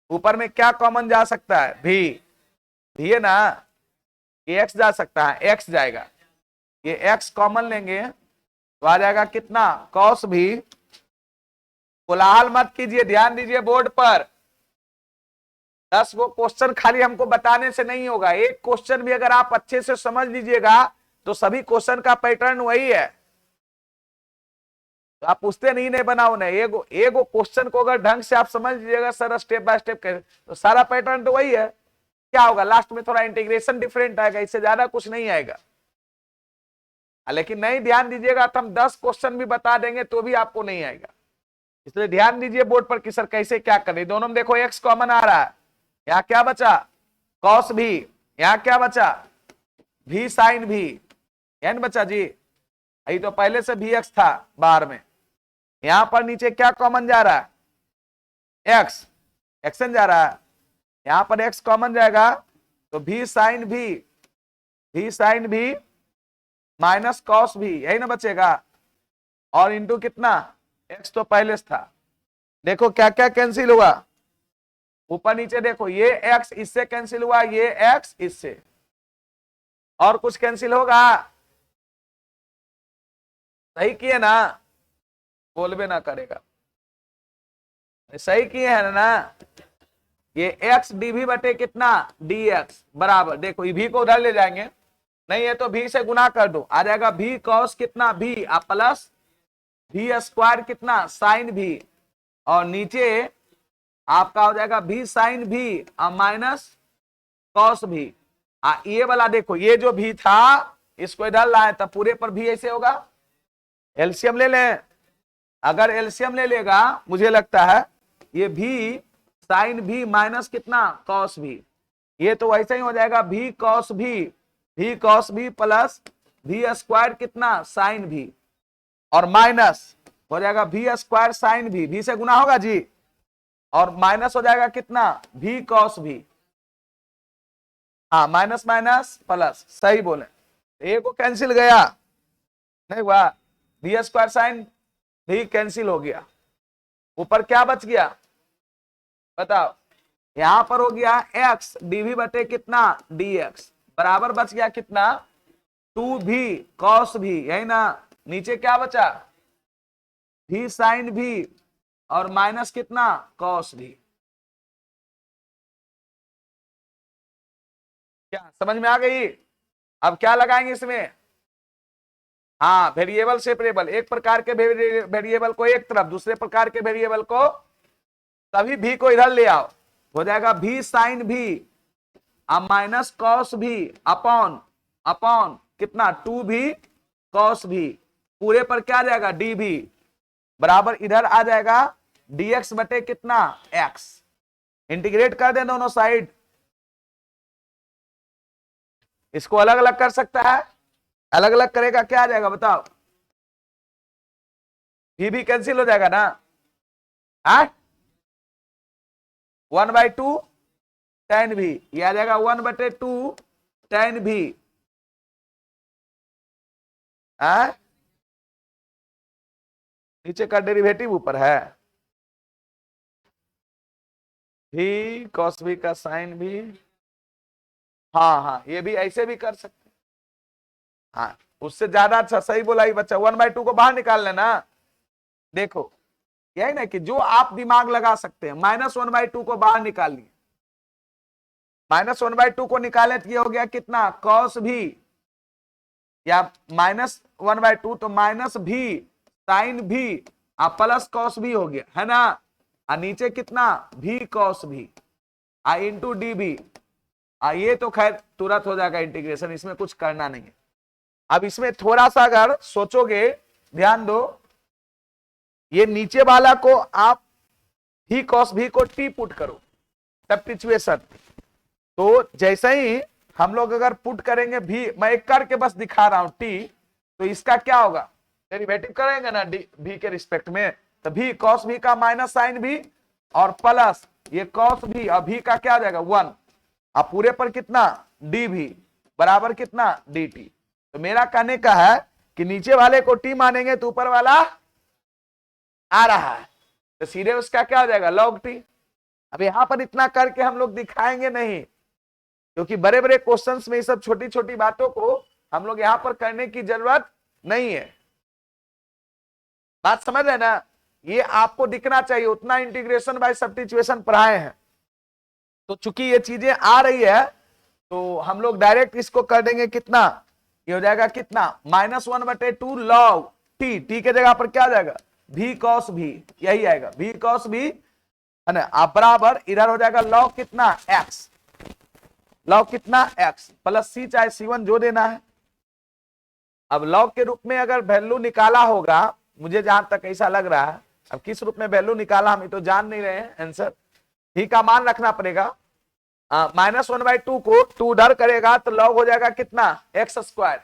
ऊपर में क्या कॉमन जा सकता है, भी है ना, ये x जा सकता है, x जाएगा, ये x कॉमन लेंगे तो आ जाएगा कितना कॉस भी। कोलाहल मत कीजिए, ध्यान दीजिए बोर्ड पर, 10 गो क्वेश्चन खाली हमको बताने से नहीं होगा, एक क्वेश्चन भी अगर आप अच्छे से समझ लीजिएगा तो सभी क्वेश्चन का पैटर्न वही है, तो आप पूछते नहीं बनाओ ना, एगो क्वेश्चन को अगर ढंग से आप समझ लीजिएगा सर स्टेप बाय स्टेप तो सारा पैटर्न तो वही है। क्या होगा लास्ट में थोड़ा इंटीग्रेशन डिफरेंट आएगा, इससे ज्यादा कुछ नहीं आएगा, लेकिन नहीं ध्यान दीजिएगा तो हम 10 क्वेश्चन भी बता देंगे तो भी आपको नहीं आएगा, इसलिए ध्यान दीजिए बोर्ड पर कि सर कैसे क्या करें। दोनों में देखो एक्स कॉमन आ रहा है, यहाँ क्या बचा कॉस भी, यहाँ क्या बचा भी साइन भी, एन बचा जी, यही तो पहले से भी एक्स था बाहर में, यहां पर नीचे क्या कॉमन जा रहा है एक्स, एक्सन जा रहा है, यहां पर एक्स कॉमन जाएगा तो भी साइन भी माइनस कॉस भी, यही ना बचेगा, और इंटू कितना एक्स तो पहले से था। देखो क्या क्या कैंसिल हुआ, ऊपर नीचे देखो, ये एक्स इससे कैंसिल हुआ, ये एक्स इससे, और कुछ कैंसिल होगा, सही किए ना, बोलबे ना करेगा, सही किए है ना, ये एक्स डीवी बटे कितना डी एक्स बराबर, देखो भी को उधर ले जाएंगे, नहीं है तो भी से गुना कर दो, आ जाएगा भी कॉस कितना भी प्लस भी स्क्वायर कितना साइन भी, और नीचे आपका हो जाएगा भी साइन भी माइनस कॉस भी। ये वाला देखो, ये जो भी था इसको इधर लाए तब पूरे पर भी ऐसे होगा। एलसीएम ले लें, अगर एलसीएम ले लेगा मुझे लगता है ये भी साइन भी माइनस कितना कॉस भी, ये तो वैसे ही हो जाएगा भी कॉस भी प्लस भी स्क्वायर कितना साइन भी, और माइनस हो जाएगा भी स्क्वायर साइन भी से गुना होगा जी, और माइनस हो जाएगा कितना भी कॉस भी। हाँ माइनस माइनस प्लस, सही बोले, ए को कैंसिल गया नहीं हुआ, भी स्क्वायर साइन भी कैंसिल हो गया, ऊपर क्या बच गया बताओ, यहां पर हो गया एक्स डीवी बटे कितना dx बराबर बच गया कितना 2v कॉस भी, यही ना, नीचे क्या बचा भी साइन भी और माइनस कितना कॉस भी। क्या समझ में आ गई? अब क्या लगाएंगे इसमें, हाँ वेरिएबल सेपरेबल, एक प्रकार के वेरिएबल को एक तरफ, दूसरे प्रकार के वेरिएबल को, तभी भी को इधर ले आओ, हो जाएगा भी साइन भी अब माइनस कॉस भी अपॉन अपॉन कितना 2v कॉस भी, पूरे पर क्या आ जाएगा डी भी बराबर इधर आ जाएगा dx बटे कितना x, इंटीग्रेट कर दे दोनों साइड, इसको अलग अलग कर सकता है, अलग अलग करेगा क्या आ जाएगा बताओ, भी कैंसिल हो जाएगा ना, हाँ 1/2 tan भी, ये आ जाएगा 1/2 tan भी, नीचे का डेरिवेटिव ऊपर है, भी कॉस भी का साइन भी, हाँ हाँ ये भी ऐसे भी कर सकते, हाँ उससे ज्यादा अच्छा, सही बोला ही बच्चा, 1/2 को बाहर निकाल लेना, देखो यही ना कि जो आप दिमाग लगा सकते हैं, -1/2 को बाहर निकाल लिए, -1/2 को निकाले तो ये हो गया कितना कॉस भी, या -1/2 तो माइनस भी साइन भी प्लस कॉस भी हो गया है ना, नीचे कितना भी कॉस भी इंटू डी भी, ये तो खैर तुरंत हो जाएगा इंटीग्रेशन, इसमें कुछ करना नहीं है। अब इसमें थोड़ा सा अगर सोचोगे, ध्यान दो, ये नीचे वाला को आप भी कॉस भी को टी पुट करो सब्स्टिट्यूशन, तो जैसे ही हम लोग अगर पुट करेंगे भी, मैं एक करके बस दिखा रहा हूं टी, तो इसका क्या होगा डेरिवेटिव करेंगे ना भी के रिस्पेक्ट में, तो भी कॉस भी का माइनस साइन भी और प्लस ये कॉस भी, अभी का क्या आ जाएगा 1, अब पूरे पर कितना डी भी बराबर कितना डी टी। तो मेरा कहने का है कि नीचे वाले को टी मानेंगे तो ऊपर वाला आ रहा है, तो सीधे उसका क्या हो जाएगा लॉग टी। अब यहां पर इतना करके हम लोग दिखाएंगे नहीं, क्योंकि बड़े बड़े क्वेश्चंस में ये सब छोटी छोटी बातों को हम लोग यहां पर करने की जरूरत नहीं है, बात समझ रहे ना, ये आपको दिखना चाहिए, उतना इंटीग्रेशन बाय सब्स्टिट्यूशन पढ़ाए हैं, तो चूंकि ये चीजें आ रही है तो हम लोग डायरेक्ट इसको कर देंगे कितना, ये हो जाएगा कितना -1/2 लॉग टी, टी के जगह पर क्या आ जाएगा भी कॉस भी, यही आएगा भी कॉस भी है ना, आप बराबर इधर हो जाएगा लॉग कितना एक्स, लॉग कितना एक्स प्लस सी चाहे C1 जो देना है। अब लॉग के रूप में अगर वैल्यू निकाला होगा, मुझे जहां तक ऐसा लग रहा है, अब किस रूप में वैल्यू निकाला हम तो जान नहीं रहे हैं आंसर, ही का मान रखना पड़ेगा, -1/2 को 2 डर करेगा तो लॉग हो जाएगा कितना एक्स स्क्वायर,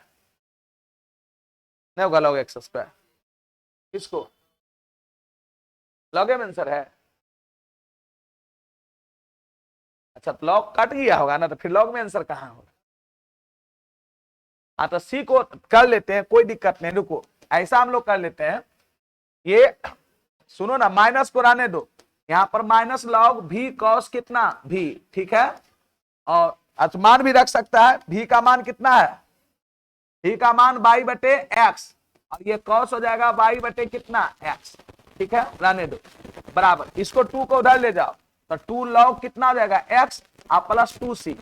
नहीं होगा लॉग एक्स स्क्वायर, किसको लॉग में आंसर है, अच्छा तो लॉग कट गया होगा ना, तो फिर लॉग में आंसर कहां होगा, हाँ तो सी को कर लेते हैं, कोई दिक्कत नहीं, रुको ऐसा हम लोग कर लेते हैं, ये सुनो ना माइनस को रहने दो, यहां पर माइनस लॉग भी कॉस कितना भी, ठीक है, और मान भी रख सकता है, भी का मान कितना है, भी का मान बाई बटे एक्स, और ये कॉस हो जाएगा बाई बटे कितना एक्स, ठीक है रहने दो बराबर, इसको 2 को उधर ले जाओ, तो 2 लॉग कितना आ जाएगा एक्स प्लस 2c,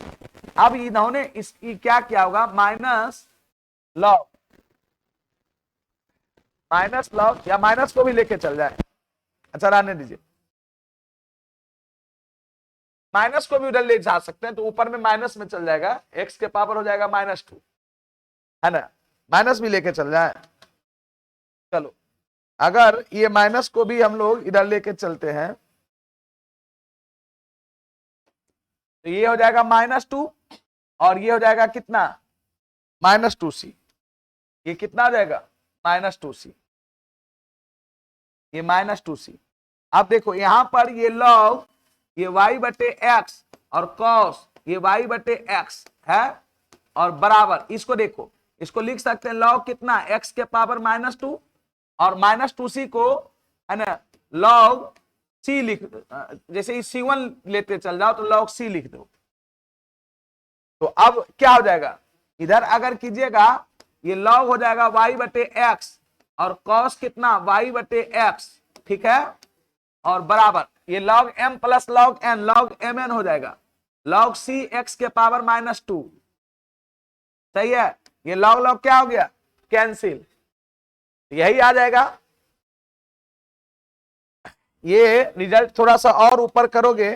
अब इन्होंने इसकी क्या किया होगा माइनस लॉग या माइनस को भी लेके चल जाए, अच्छा रहने दीजिए, माइनस को भी उधर ले जा सकते हैं, तो ऊपर में माइनस में चल जाएगा, एक्स के पावर हो जाएगा -2, है ना, माइनस भी लेके चल जाए। चलो अगर ये माइनस को भी हम लोग इधर लेके चलते हैं तो ये हो जाएगा -2 और ये हो जाएगा कितना -2c। ये कितना आ जाएगा -2c, ये -2c। अब देखो यहां पर ये लॉग ये y/x और cos ये y/x है और बराबर, इसको देखो, इसको लिख सकते हैं लॉग कितना x के पावर -2 और -2c को है ना लॉग c लिख, जैसे c1 लेते चल जाओ तो लॉग c लिख दो। तो अब क्या हो जाएगा, इधर अगर कीजिएगा ये लॉग हो जाएगा y/x और cos कितना y/x, ठीक है, और बराबर ये log m plus log mn हो जाएगा, log c x के पावर -2, सही है। ये log log क्या हो गया, कैंसिल, यही आ जाएगा। ये रिजल्ट थोड़ा सा और ऊपर करोगे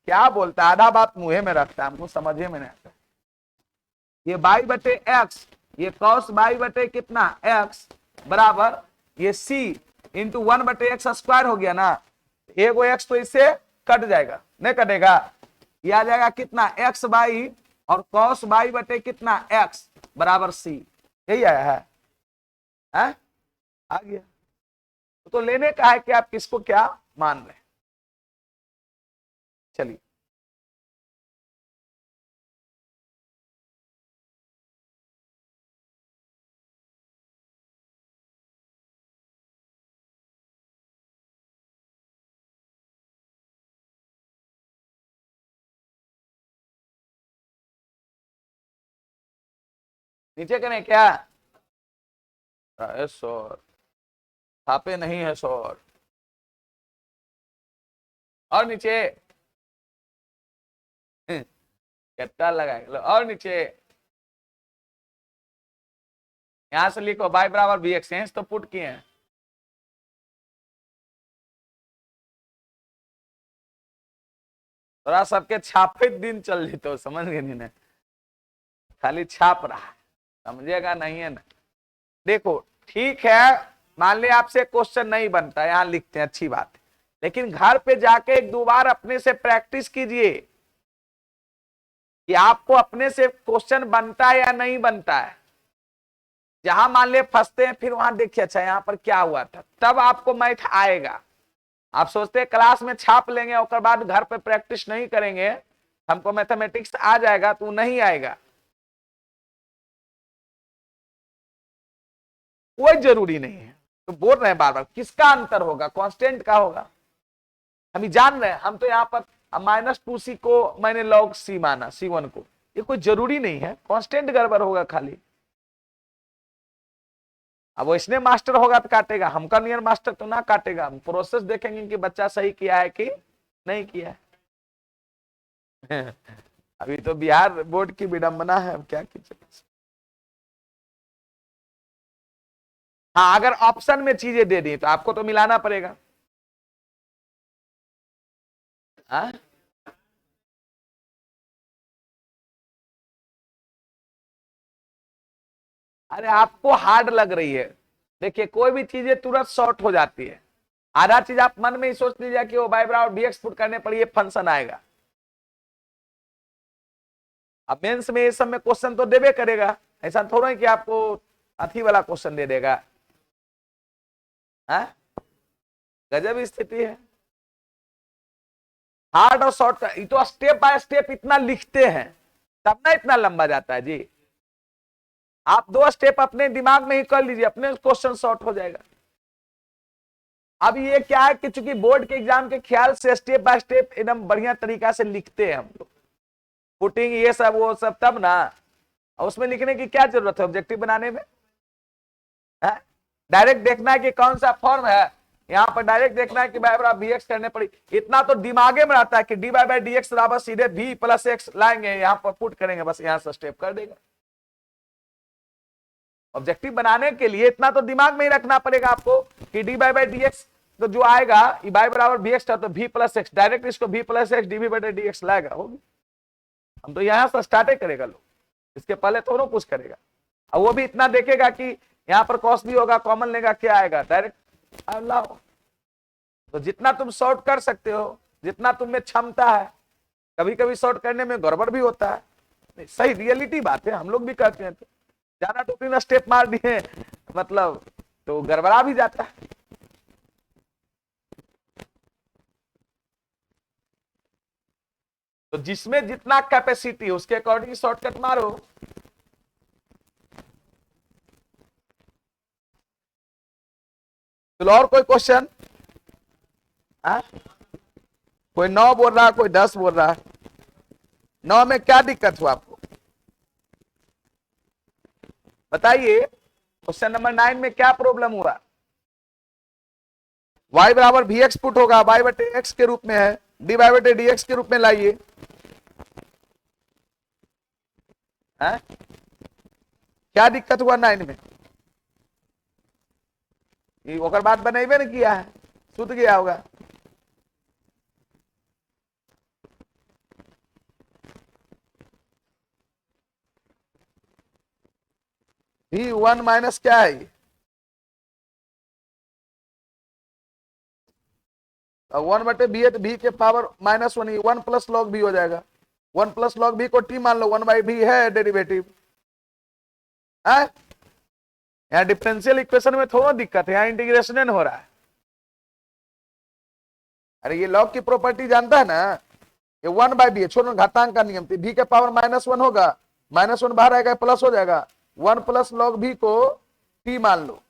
क्या बोलता है, आधा बात मुंह में रखता है, हमको समझे में नहीं आता। ये y/x ये cos y/ कितना x बराबर ये c इंटू 1/x² हो गया ना, एगो x तो इससे कट जाएगा, नहीं कटेगा, ये आ जाएगा कितना x/y और cos y/ कितना x बराबर c, यही आया है, आ गया। तो लेने का है कि आप किसको क्या मान रहे हैं। चलिए नीचे करें क्या, सर छापे नहीं है सर, और नीचे कट्टा लगाए और नीचे यहां से लिखो y बराबर bx, एक्सचेंज तो पुट किए हैं। थोड़ा सबके छापे दिन चल रही तो समझ गए नहीं, खाली छाप रहा है, समझेगा नहीं है ना। देखो ठीक है, मान लिया आपसे क्वेश्चन नहीं बनता, यहां लिखते हैं अच्छी बात है, लेकिन घर पे जाके एक दो बार अपने से प्रैक्टिस कीजिए कि आपको अपने से क्वेश्चन बनता है या नहीं बनता है। जहां मान लिया फंसते हैं फिर वहां देखिए अच्छा यहाँ पर क्या हुआ था, तब आपको मैथ आएगा। आप सोचते हैं क्लास में छाप लेंगे और बाद घर पे प्रैक्टिस नहीं करेंगे हमको मैथमेटिक्स आ जाएगा, तो नहीं आएगा, कोई जरूरी नहीं है। तो बोल रहे हैं बार बार किसका अंतर होगा, कांस्टेंट का होगा, हम जान रहे हैं। हम तो यहाँ पर -2c को मैंने log c माना, c1 को, ये कोई जरूरी नहीं है, कांस्टेंट गड़बड़ होगा खाली। अब वो इसने मास्टर होगा तो काटेगा, हमका नियर मास्टर तो ना काटेगा, हम प्रोसेस देखेंगे कि बच्चा सही किया है कि नहीं किया है। अभी तो बिहार बोर्ड की विडंबना है, अब क्या कीजिए। हाँ अगर ऑप्शन में चीजें दे दी तो आपको तो मिलाना पड़ेगा। हाँ अरे आपको हार्ड लग रही है, देखिए कोई भी चीजें तुरंत शॉर्ट हो जाती है। आधा चीज आप मन में ही सोच लीजिए कि वो y बराबर bx पुट करने पर ये फंक्शन आएगा। अब मेंस में ये सब में क्वेश्चन तो देवे करेगा, ऐसा थोड़ा है कि आपको अथी वाला क्वेश्चन दे देगा। हाँ गजब स्थिति है, हार्ड और शॉर्ट तो स्टेप बाय स्टेप इतना लिखते हैं तब ना इतना लंबा जाता है जी। आप 2 स्टेप अपने दिमाग में ही कर लीजिए, अपने क्वेश्चन शॉर्ट हो जाएगा। अब ये क्या है कि चूंकि बोर्ड के एग्जाम के ख्याल से स्टेप बाय स्टेप एकदम बढ़िया तरीका से लिखते हैं हम लोग, पुटिंग ये सब वो सब, तब ना उसमें लिखने की क्या जरूरत है ऑब्जेक्टिव बनाने में। डायरेक्ट देखना है कि कौन सा फॉर्म है, यहाँ पर डायरेक्ट देखना है कि y बराबर bx करने पड़ी, इतना तो दिमागे में रहता है कि dy/dx बराबर सीधे v + x लाएंगे, यहाँ पर पुट करेंगे, बस यहाँ से स्टेप कर देगा। ऑब्जेक्टिव बनाने के लिए इतना तो दिमाग में ही रखना पड़ेगा आपको कि D by by d x तो जो आएगा ई बाई बराबर वी एक्स था तो वी प्लस एक्स, डायरेक्ट इसको वी प्लस एक्स डीवी बटे डी एक्स लाएगा, होगी। हम तो यहां से स्टार्ट करेगा लोग, इसके पहले थोड़ा कुछ करेगा। और वो भी इतना देखेगा कि यहाँ पर कॉस भी होगा, कॉमन लेगा, क्या आएगा, डायरेक्ट अल्लाह। तो जितना तुम शॉर्ट कर सकते हो, जितना तुम में क्षमता है, कभी कभी शॉर्ट करने में गड़बड़ भी होता है, नहीं, सही रियलिटी बात है, हम लोग भी करते हैं। तो ज्यादा टोपी में स्टेप मार दिए मतलब तो गड़बड़ा भी जाता है। तो जिसमें जितना कैपेसिटी उसके अकॉर्डिंग शॉर्टकट मारो। चलो और कोई क्वेश्चन? कोई 9 बोल रहा है, कोई 10 बोल रहा है। 9 में क्या दिक्कत हुआ आपको बताइए। क्वेश्चन नंबर 9 में क्या प्रॉब्लम हुआ? y बराबर वी एक्स पुट होगा, y बटे एक्स के रूप में है, डी वाई बटे डी एक्स के रूप में लाइए। क्या दिक्कत हुआ 9 में? ओकर बात बनेबे न किया है, सुत गया होगा। v1 माइनस क्या है? 1 बटे बी है तो बी के पावर -1, 1 प्लस लॉग भी हो जाएगा। 1 प्लस लॉग भी को टी मान लो, 1 बाई भी है डेरिवेटिव। यहाँ डिफरेंशियल इक्वेशन में थोड़ा दिक्कत है, यहाँ इंटीग्रेशन हो रहा है। अरे ये लॉग की प्रॉपर्टी जानता है ना, ये 1 बाई बी है, छोड़ो घातांक का नियम, बी के पावर -1 होगा, -1 बाहर आएगा प्लस हो जाएगा, 1 प्लस लॉग भी को टी मान लो,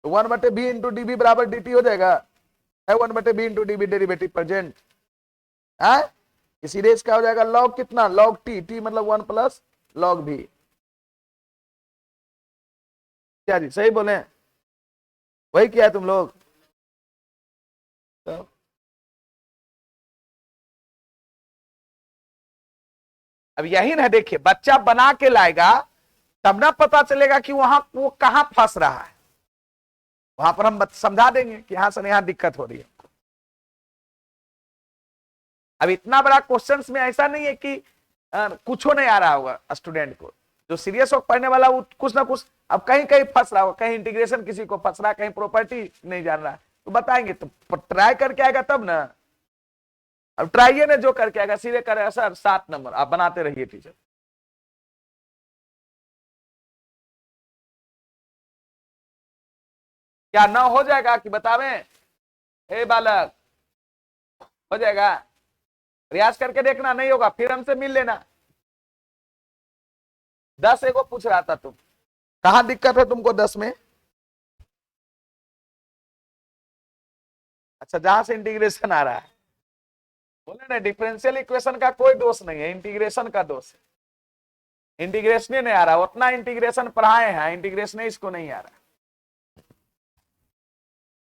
तो 1 बटे बी इंटू डी बी बराबर डी टी हो जाएगा, है 1 बटे v into d v derivative present. इसी रेस क्या हो जाएगा, लॉग कितना, लॉग टी, टी मतलब 1 प्लस लॉग भी। क्या जी सही बोले? वही किया है तुम लोग? तो अब यही ना, देखिए बच्चा बना के लाएगा तब ना पता चलेगा कि वहां वो कहां फंस रहा है। वहां पर हम समझा देंगे कि यहां से यहां दिक्कत हो रही है। अब इतना बड़ा क्वेश्चंस में ऐसा नहीं है कि कुछ नहीं आ रहा होगा स्टूडेंट को, जो सीरियस हो पढ़ने वाला वो कुछ ना कुछ अब कहीं कहीं फंस रहा होगा, कहीं इंटीग्रेशन किसी को फंस रहा है, कहीं प्रॉपर्टी नहीं जान रहा है, तो बताएंगे, तो ट्राई करके आएगा तब ना। अब ट्राई ने जो करके आएगा सीधे करेगा सर 7 नंबर, आप बनाते रहिए टीचर। क्या ना हो जाएगा कि बतावें? ए बालक हो जाएगा, रियाज करके देखना, नहीं होगा फिर हमसे मिल लेना। 10 एगो पूछ रहा था, तुम कहां दिक्कत है तुमको 10 में? अच्छा जहां से इंटीग्रेशन आ रहा है, बोले ना डिफरेंशियल इक्वेशन का कोई दोष नहीं है, इंटीग्रेशन का दोष है। इंटीग्रेशन नहीं आ रहा, उतना इंटीग्रेशन पढ़ाए हैं, इंटीग्रेशन इसको नहीं आ रहा।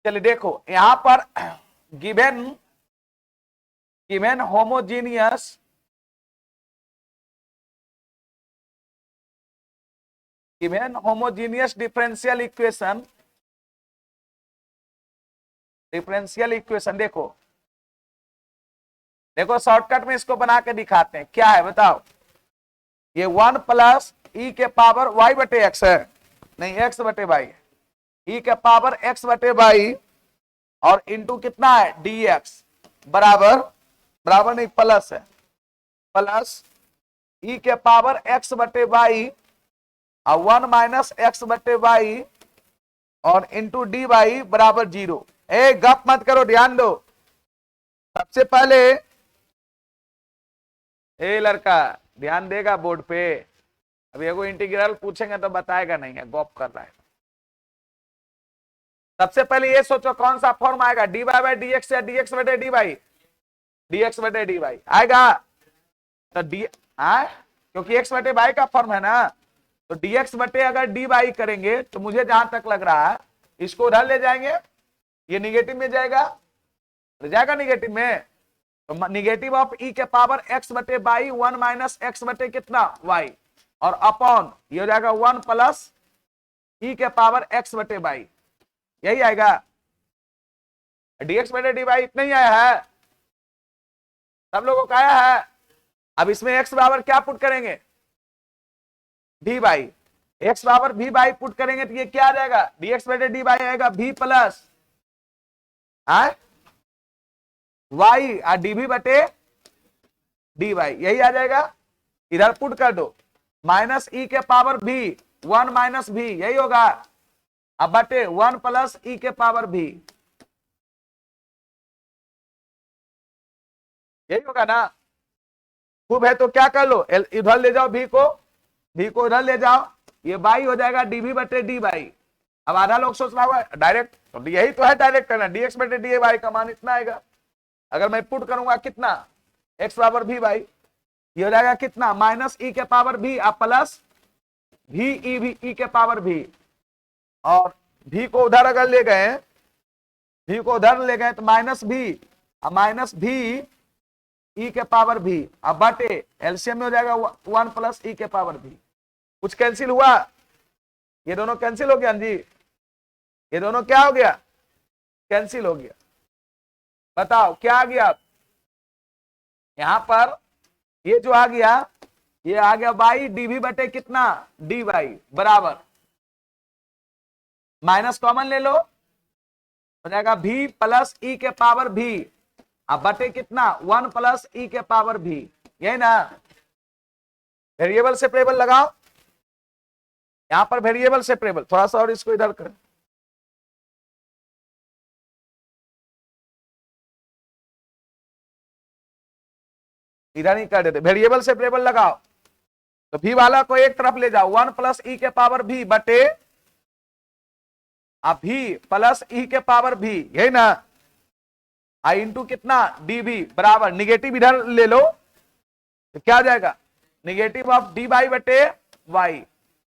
चलिए देखो यहां पर गिवन होमोजीनियस डिफरेंशियल इक्वेशन देखो शॉर्टकट में इसको बना के दिखाते हैं, क्या है बताओ। ये 1 प्लस ई के पावर वाई बटे एक्स है, नहीं एक्स बटे वाई, ई के पावर एक्स बटे वाई और इंटू कितना है डी एक्स बराबर, बराबर नहीं प्लस है, प्लस ई के पावर एक्स बटे वाई और 1 माइनस एक्स बटे वाई और इंटू डी वाई बराबर 0। ए गप मत करो, ध्यान दो। सबसे पहले ए लड़का ध्यान देगा बोर्ड पे, अब एगो इंटीग्रल पूछेंगे तो बताएगा नहीं है, गप कर रहा है। सबसे पहले ये सोचो कौन सा फॉर्म आएगा, d y by d x या डी एक्स बटे डी वाई, डी एक्स बटे डी वाई आएगा। तो डी क्योंकि एक्स बटे वाई का फॉर्म है ना, तो डी एक्स बटे अगर डी वाई करेंगे तो मुझे जहां तक लग रहा है इसको उधर ले जाएंगे, ये निगेटिव में जाएगा, तो जाएगा निगेटिव में, तो निगेटिव ऑफ ई के पावर एक्स बटे बाई 1 माइनस एक्स बटे कितना वाई और अपॉन ये हो जाएगा 1 प्लस ई के पावर एक्स बटे बाई, यही आएगा। डीएक्स बटे डी बाई इतना ही आया है, सब लोगों का आया है। अब इसमें एक्स बराबर क्या पुट करेंगे, डी बाई, एक्स बराबर वी बाई पुट करेंगे तो ये क्या आ जाएगा, डीएक्स बटे डी बाई आएगा वी प्लस वाई और डीवी बटे डी वाई, यही आ जाएगा। इधर पुट कर दो, माइनस ई के पावर भी 1 माइनस भी, यही होगा। अब बटे 1 प्लस ई के पावर भी, यही होगा ना। खूब है तो क्या कर लो, इधर ले जाओ भी को इधर ले जाओ, ये बाई हो जाएगा डीवी बटे डी बाई। अब आधा लोग सोच रहा होगा डायरेक्ट, तो यही तो है डायरेक्ट करना, डीएक्स बटे डी वाई का मान इतना आएगा। अगर मैं पुट करूंगा कितना, एक्स बराबर भी बाई, ये हो जाएगा कितना, माइनस ई के पावर भी अब प्लस भी ई के पावर भी, और भी को उधर अगर ले गए, भी को उधर ले गए तो माइनस भी ई के पावर भी, अब बटे एलसीएम में हो जाएगा 1 प्लस ई के पावर भी। कुछ कैंसिल हुआ, ये दोनों कैंसिल हो गया जी, ये दोनों क्या हो गया, कैंसिल हो गया। बताओ क्या आ गया, यहां पर ये जो आ गया, ये आ गया बाई डीवी बटे कितना, डी वाई बराबर, माइनस कॉमन ले लो, हो जाएगा भी प्लस ई के पावर भी, अब बटे कितना 1 प्लस ई के पावर भी, यही ना। वेरिएबल सेपरेबल लगाओ, यहां पर वेरिएबल सेपरेबल, थोड़ा सा और इसको इधर कर, इधर ही कर देते, वेरिएबल सेपरेबल लगाओ। तो भी वाला को एक तरफ ले जाओ, 1 प्लस ई के पावर भी बटे भी प्लस ई के पावर भी, यही ना, आई इंटू कितना डीबी बराबर, निगेटिव इधर ले लो तो क्या आ जाएगा, निगेटिव ऑफ डी बाई बटे वाई।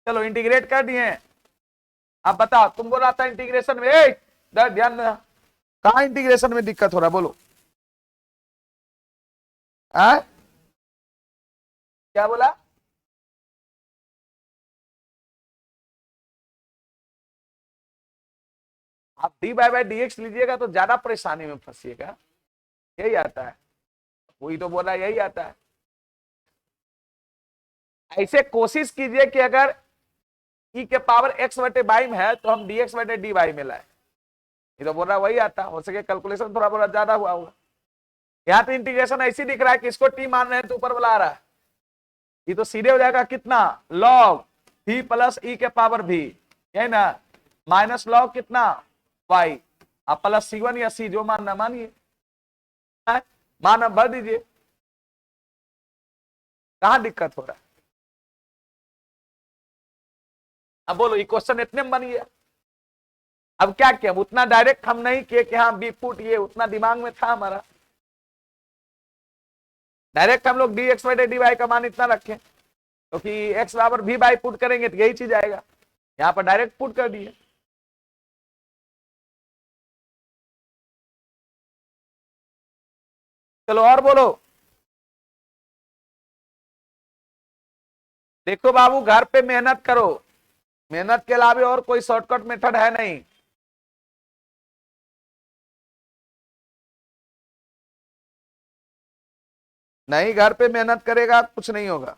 चलो इंटीग्रेट कर दिए। अब बताओ, तुम बोल रहा था इंटीग्रेशन में, ध्यान में कहा इंटीग्रेशन में दिक्कत हो रहा, बोलो क्या बोला, आप D by by d x लीजिएगा तो ज्यादा परेशानी में फंसिएगा, यही आता है, वही तो बोला यही आता है। ऐसे कोशिश कीजिए कि अगर ई के पावर एक्स बटे बाई में है तो हम डी एक्स बटे डी वाई में लाए, ये तो बोल रहा वही आता, हो सके कैलकुलेशन थोड़ा बहुत ज्यादा हुआ होगा। यहाँ तो इंटीग्रेशन ऐसी दिख रहा है कि इसको टी मान रहे हैं तो ऊपर वाला आ रहा है, ये तो सीधे हो जाएगा कितना, लॉग भी प्लस ई के पावर भी, यही ना, माइनस लॉग कितना वाई, आप प्लस सी वन या सी जो मानना मानिए, मान भर दीजिए, कहां दिक्कत हो रहा है। अब बोलो ये क्वेश्चन इतने में बन गया। अब क्या किया, उतना डायरेक्ट हम नहीं किए कि हाँ बी पुट, ये उतना दिमाग में था हमारा, डायरेक्ट हम लोग d x by d y का मान इतना रखें, क्योंकि तो एक्स बराबर भी बाई पुट करेंगे तो यही चीज आएगा, यहां पर डायरेक्ट पुट कर दिए। चलो और बोलो। देखो बाबू, घर पे मेहनत करो, मेहनत के अलावा और कोई शॉर्टकट मेथड है नहीं। नहीं घर पे मेहनत करेगा कुछ नहीं होगा।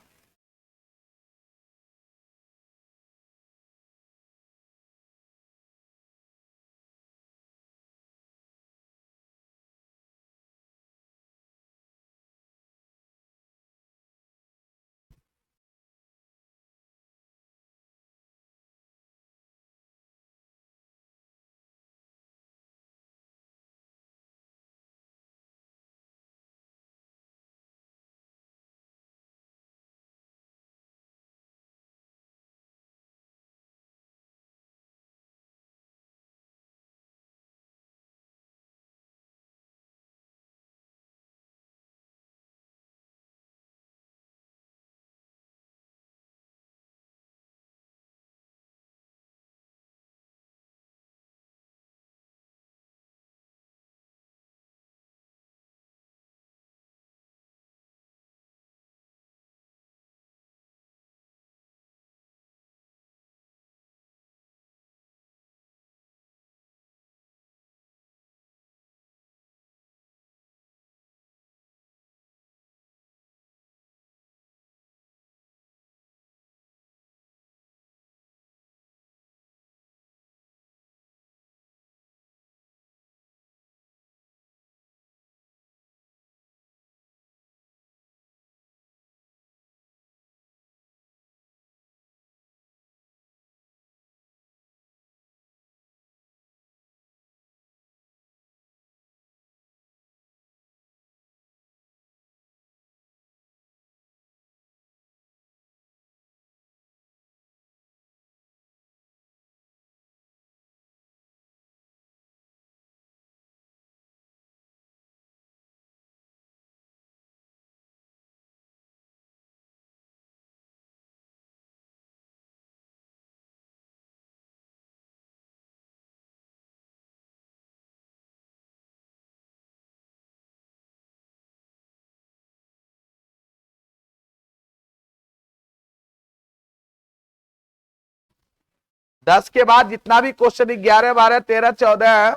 10 के बाद जितना भी क्वेश्चन 11, 12, 13, 14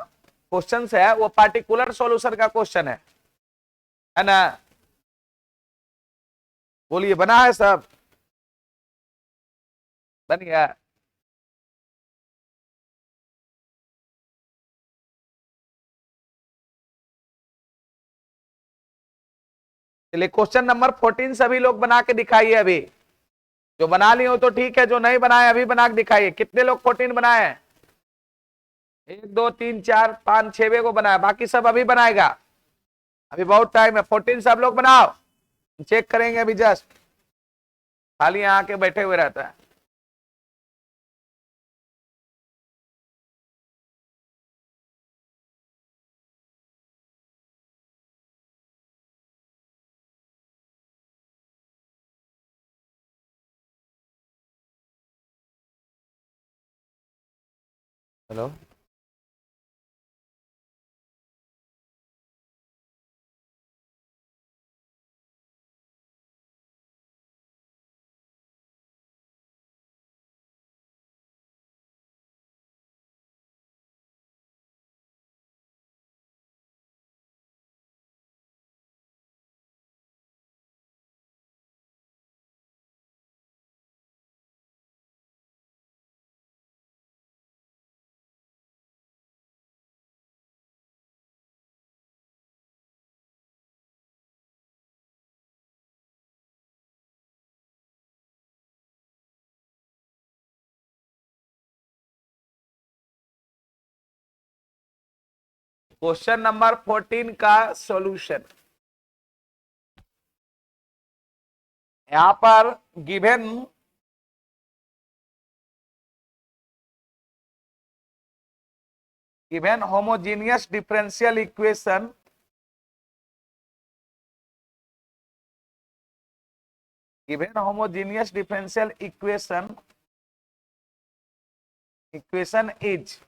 क्वेश्चन है वो पार्टिकुलर सॉल्यूशन का क्वेश्चन है ना। बोलिए बना है सब, बन गया। चलिए क्वेश्चन नंबर 14 सभी लोग बना के दिखाइए। अभी जो बना लिए हो तो ठीक है, जो नहीं बनाए अभी बना के दिखाइए। कितने लोग 14 बनाए हैं? 1 2 3 4 5 6 को बनाया, बाकी सब अभी बनाएगा। अभी बहुत टाइम है। 14 सब लोग बनाओ, चेक करेंगे अभी। जस्ट खाली यहाँ आके बैठे हुए रहता है। हेलो, क्वेश्चन नंबर 14 का सॉल्यूशन यहां पर given homogeneous differential equation homogeneous differential equation is,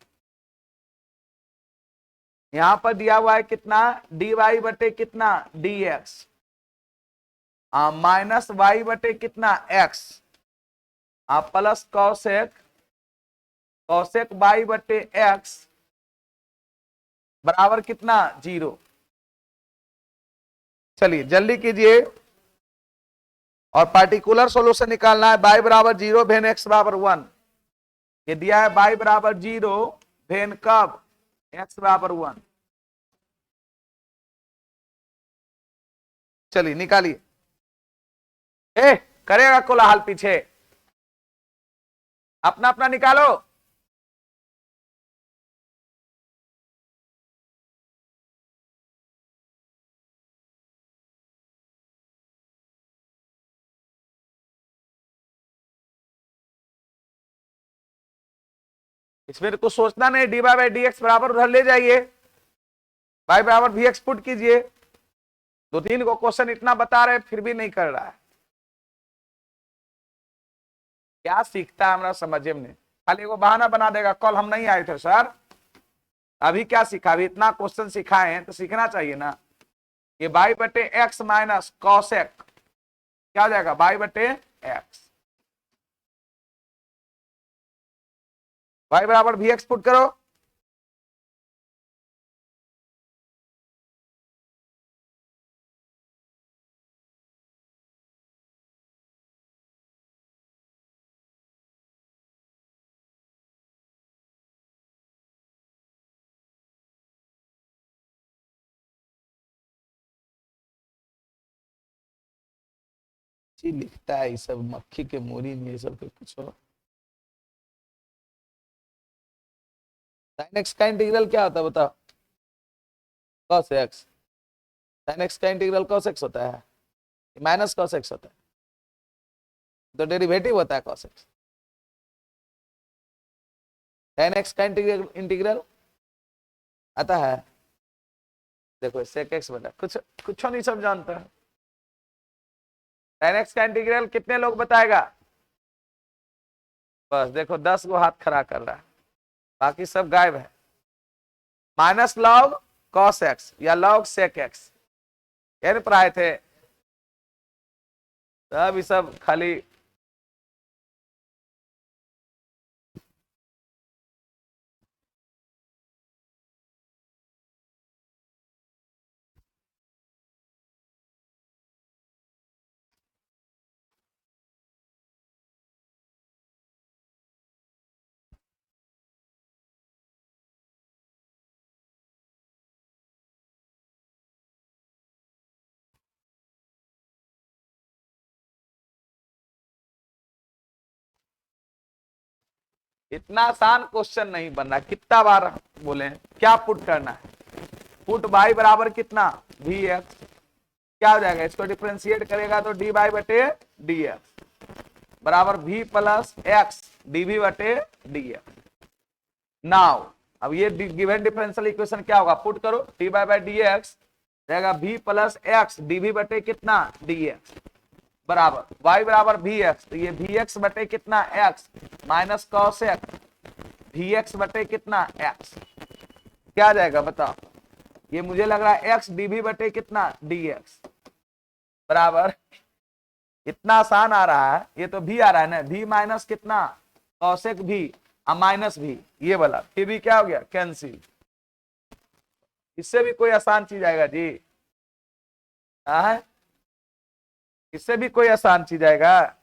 यहां पर दिया हुआ है कितना, dy बटे कितना dx माइनस वाई बटे कितना x प्लस कौसेक y बटे x बराबर कितना 0। चलिए जल्दी कीजिए और पार्टिकुलर सॉल्यूशन निकालना है। y बराबर 0 भेन x बराबर 1, ये दिया है y बराबर 0 भेन कब x बराबर 1। चलिए निकालिए। करेगा कोलाहल पीछे, अपना अपना निकालो। इसमें कुछ सोचना नहीं, d y by d x बराबर उधर ले जाइए, वाई बराबर वी एक्स पुट कीजिए। 2-3 को क्वेश्चन इतना बता रहे फिर भी नहीं कर रहा है, क्या सीखता है हमारा समझे में। खाली वो बहाना बना देगा, कल हम नहीं आए थे सर। अभी क्या सीखा, अभी इतना क्वेश्चन सिखाए हैं तो सीखना चाहिए ना। ये बाई बटे एक्स माइनस कॉसेक क्या हो जाएगा, बाई बटे एक्स, वाई बराबर वी एक्स पुट करो। लिखता है ये सब मक्खी के मोरी में, ये सब के कुछ हो। साइन एक्स का इंटीग्रल क्या होता है बताओ, कॉस एक्स। साइन एक्स का इंटीग्रल कॉस एक्स होता है, माइनस कॉस एक्स होता है, तो डेरिवेटिव होता है कॉस एक्स। tan एक्स का इंटीग्रल आता है, देखो सेक एक्स बटा कुछ कुछ नहीं सब जानता है। tan एक्स का इंटीग्रल कितने लोग बताएगा, बस देखो 10 को हाथ खड़ा कर रहा है, बाकी सब गायब है। माइनस लॉग कॉस एक्स या लॉग सेक एक्स यानी पढ़ाए थे, तब ये सब खाली इतना आसान क्वेश्चन नहीं बन रहा, कितना बार बोले क्या पुट करना है, पुट y बराबर कितना vx, क्या हो जाएगा, इसको डिफरेंशिएट करेगा तो dy बटे dx बराबर v प्लस x dv बटे dx। नाउ अब ये गिवन डिफरेंशियल इक्वेशन क्या होगा, पुट करो dy बाई dx रहेगा v प्लस x dv बटे कितना dx बराबर y बराबर vx, तो ये vx बटे कितना x minus cos x vx बटे कितना x, क्या आ जाएगा बताओ, ये मुझे लग रहा है x dv बटे कितना dx बराबर, इतना आसान आ रहा है, ये तो v आ रहा है ना, v माइनस कितना cos x v minus v, ये वाला फिर भी क्या हो गया कैंसिल, इससे भी कोई आसान चीज आएगा जी, है इससे भी कोई आसान चीज आएगा,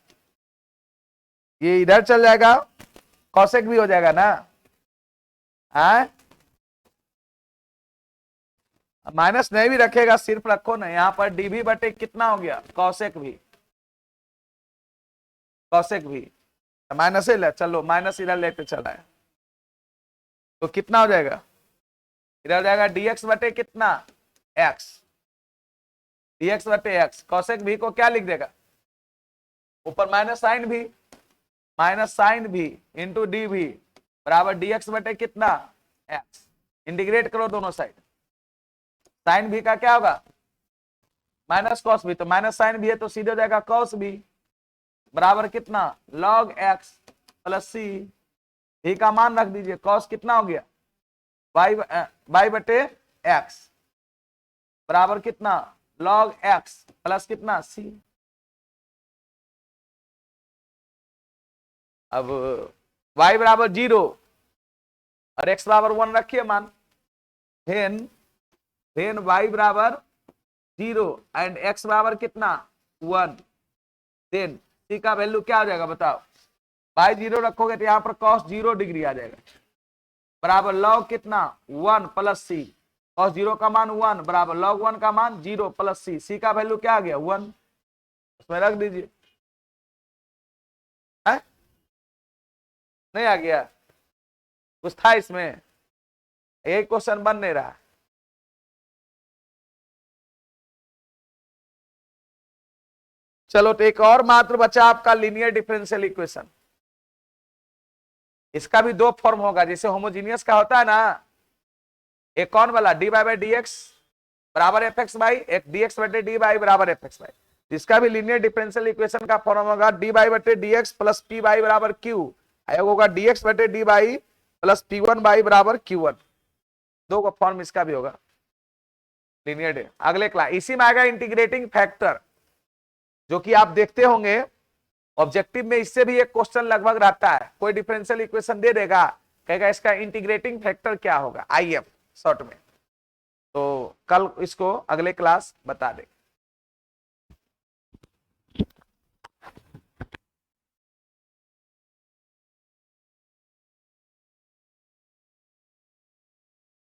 ये इधर चल जाएगा कौशिक भी हो जाएगा ना, माइनस नहीं भी रखेगा सिर्फ रखो ना, यहां पर डीवी बटे कितना हो गया कौशिक भी, कौशिक भी माइनस ही ले, चलो माइनस इधर लेते चला है तो कितना हो जाएगा, इधर हो जाएगा dx बटे कितना x, dx बटे x, कौशिक भी को क्या लिख देगा ऊपर माइनस साइन भी इंटू डी भी बराबर dx बटे कितना x, इंटीग्रेट करो दोनों साइड, साइन भी का क्या होगा माइनस कॉस भी, तो माइनस साइन भी है तो सीधे हो जाएगा कॉस भी बराबर कितना log x प्लस सी, भी का मान रख दीजिए, कॉस कितना हो गया y बटे x बराबर कितना log x प्लस कितना c, अब y बराबर 0 और x बराबर 1 रखिए मान, देन y बराबर 0 एंड x बराबर कितना 1, देन c का वैल्यू क्या हो जाएगा बताओ, y 0 रखोगे तो यहाँ पर cos 0 डिग्री आ जाएगा बराबर log कितना 1 प्लस c, cos 0 का मान 1 बराबर log 1 का मान 0 प्लस c का वैल्यू क्या आ गया 1, उसमें रख दीजिए, नहीं आ गया कुछ था इसमें, एक क्वेश्चन बन नहीं रहा, चलो तो एक और मात्र बचा आपका लीनियर डिफरेंशियल इक्वेशन, इसका भी दो फॉर्म होगा, जैसे होमोजीनियस का होता है ना, एक कौन वाला डी बाई डी एक्स बराबर एफ एक्स बाई, एक डी एक्स बटे डी बाई बराबर एफ एक्स बाई, इसका भी लीनियर डिफरेंशियल इक्वेशन का फॉर्म होगा डी बाई बटे D x plus P by बराबर क्यू, आयोग होगा डी एक्स बटे D by plus P one by बराबर क्यू वन, दो का फॉर्म इसका भी होगा लीनियर। अगले क्लास इसी में आएगा इंटीग्रेटिंग फैक्टर, जो कि आप देखते होंगे ऑब्जेक्टिव में, इससे भी एक क्वेश्चन लगभग रहता है, कोई डिफरेंशियल इक्वेशन दे देगा, कहेगा इसका इंटीग्रेटिंग फैक्टर क्या होगा, आईएफ शॉर्ट में, तो कल इसको अगले क्लास बता दें।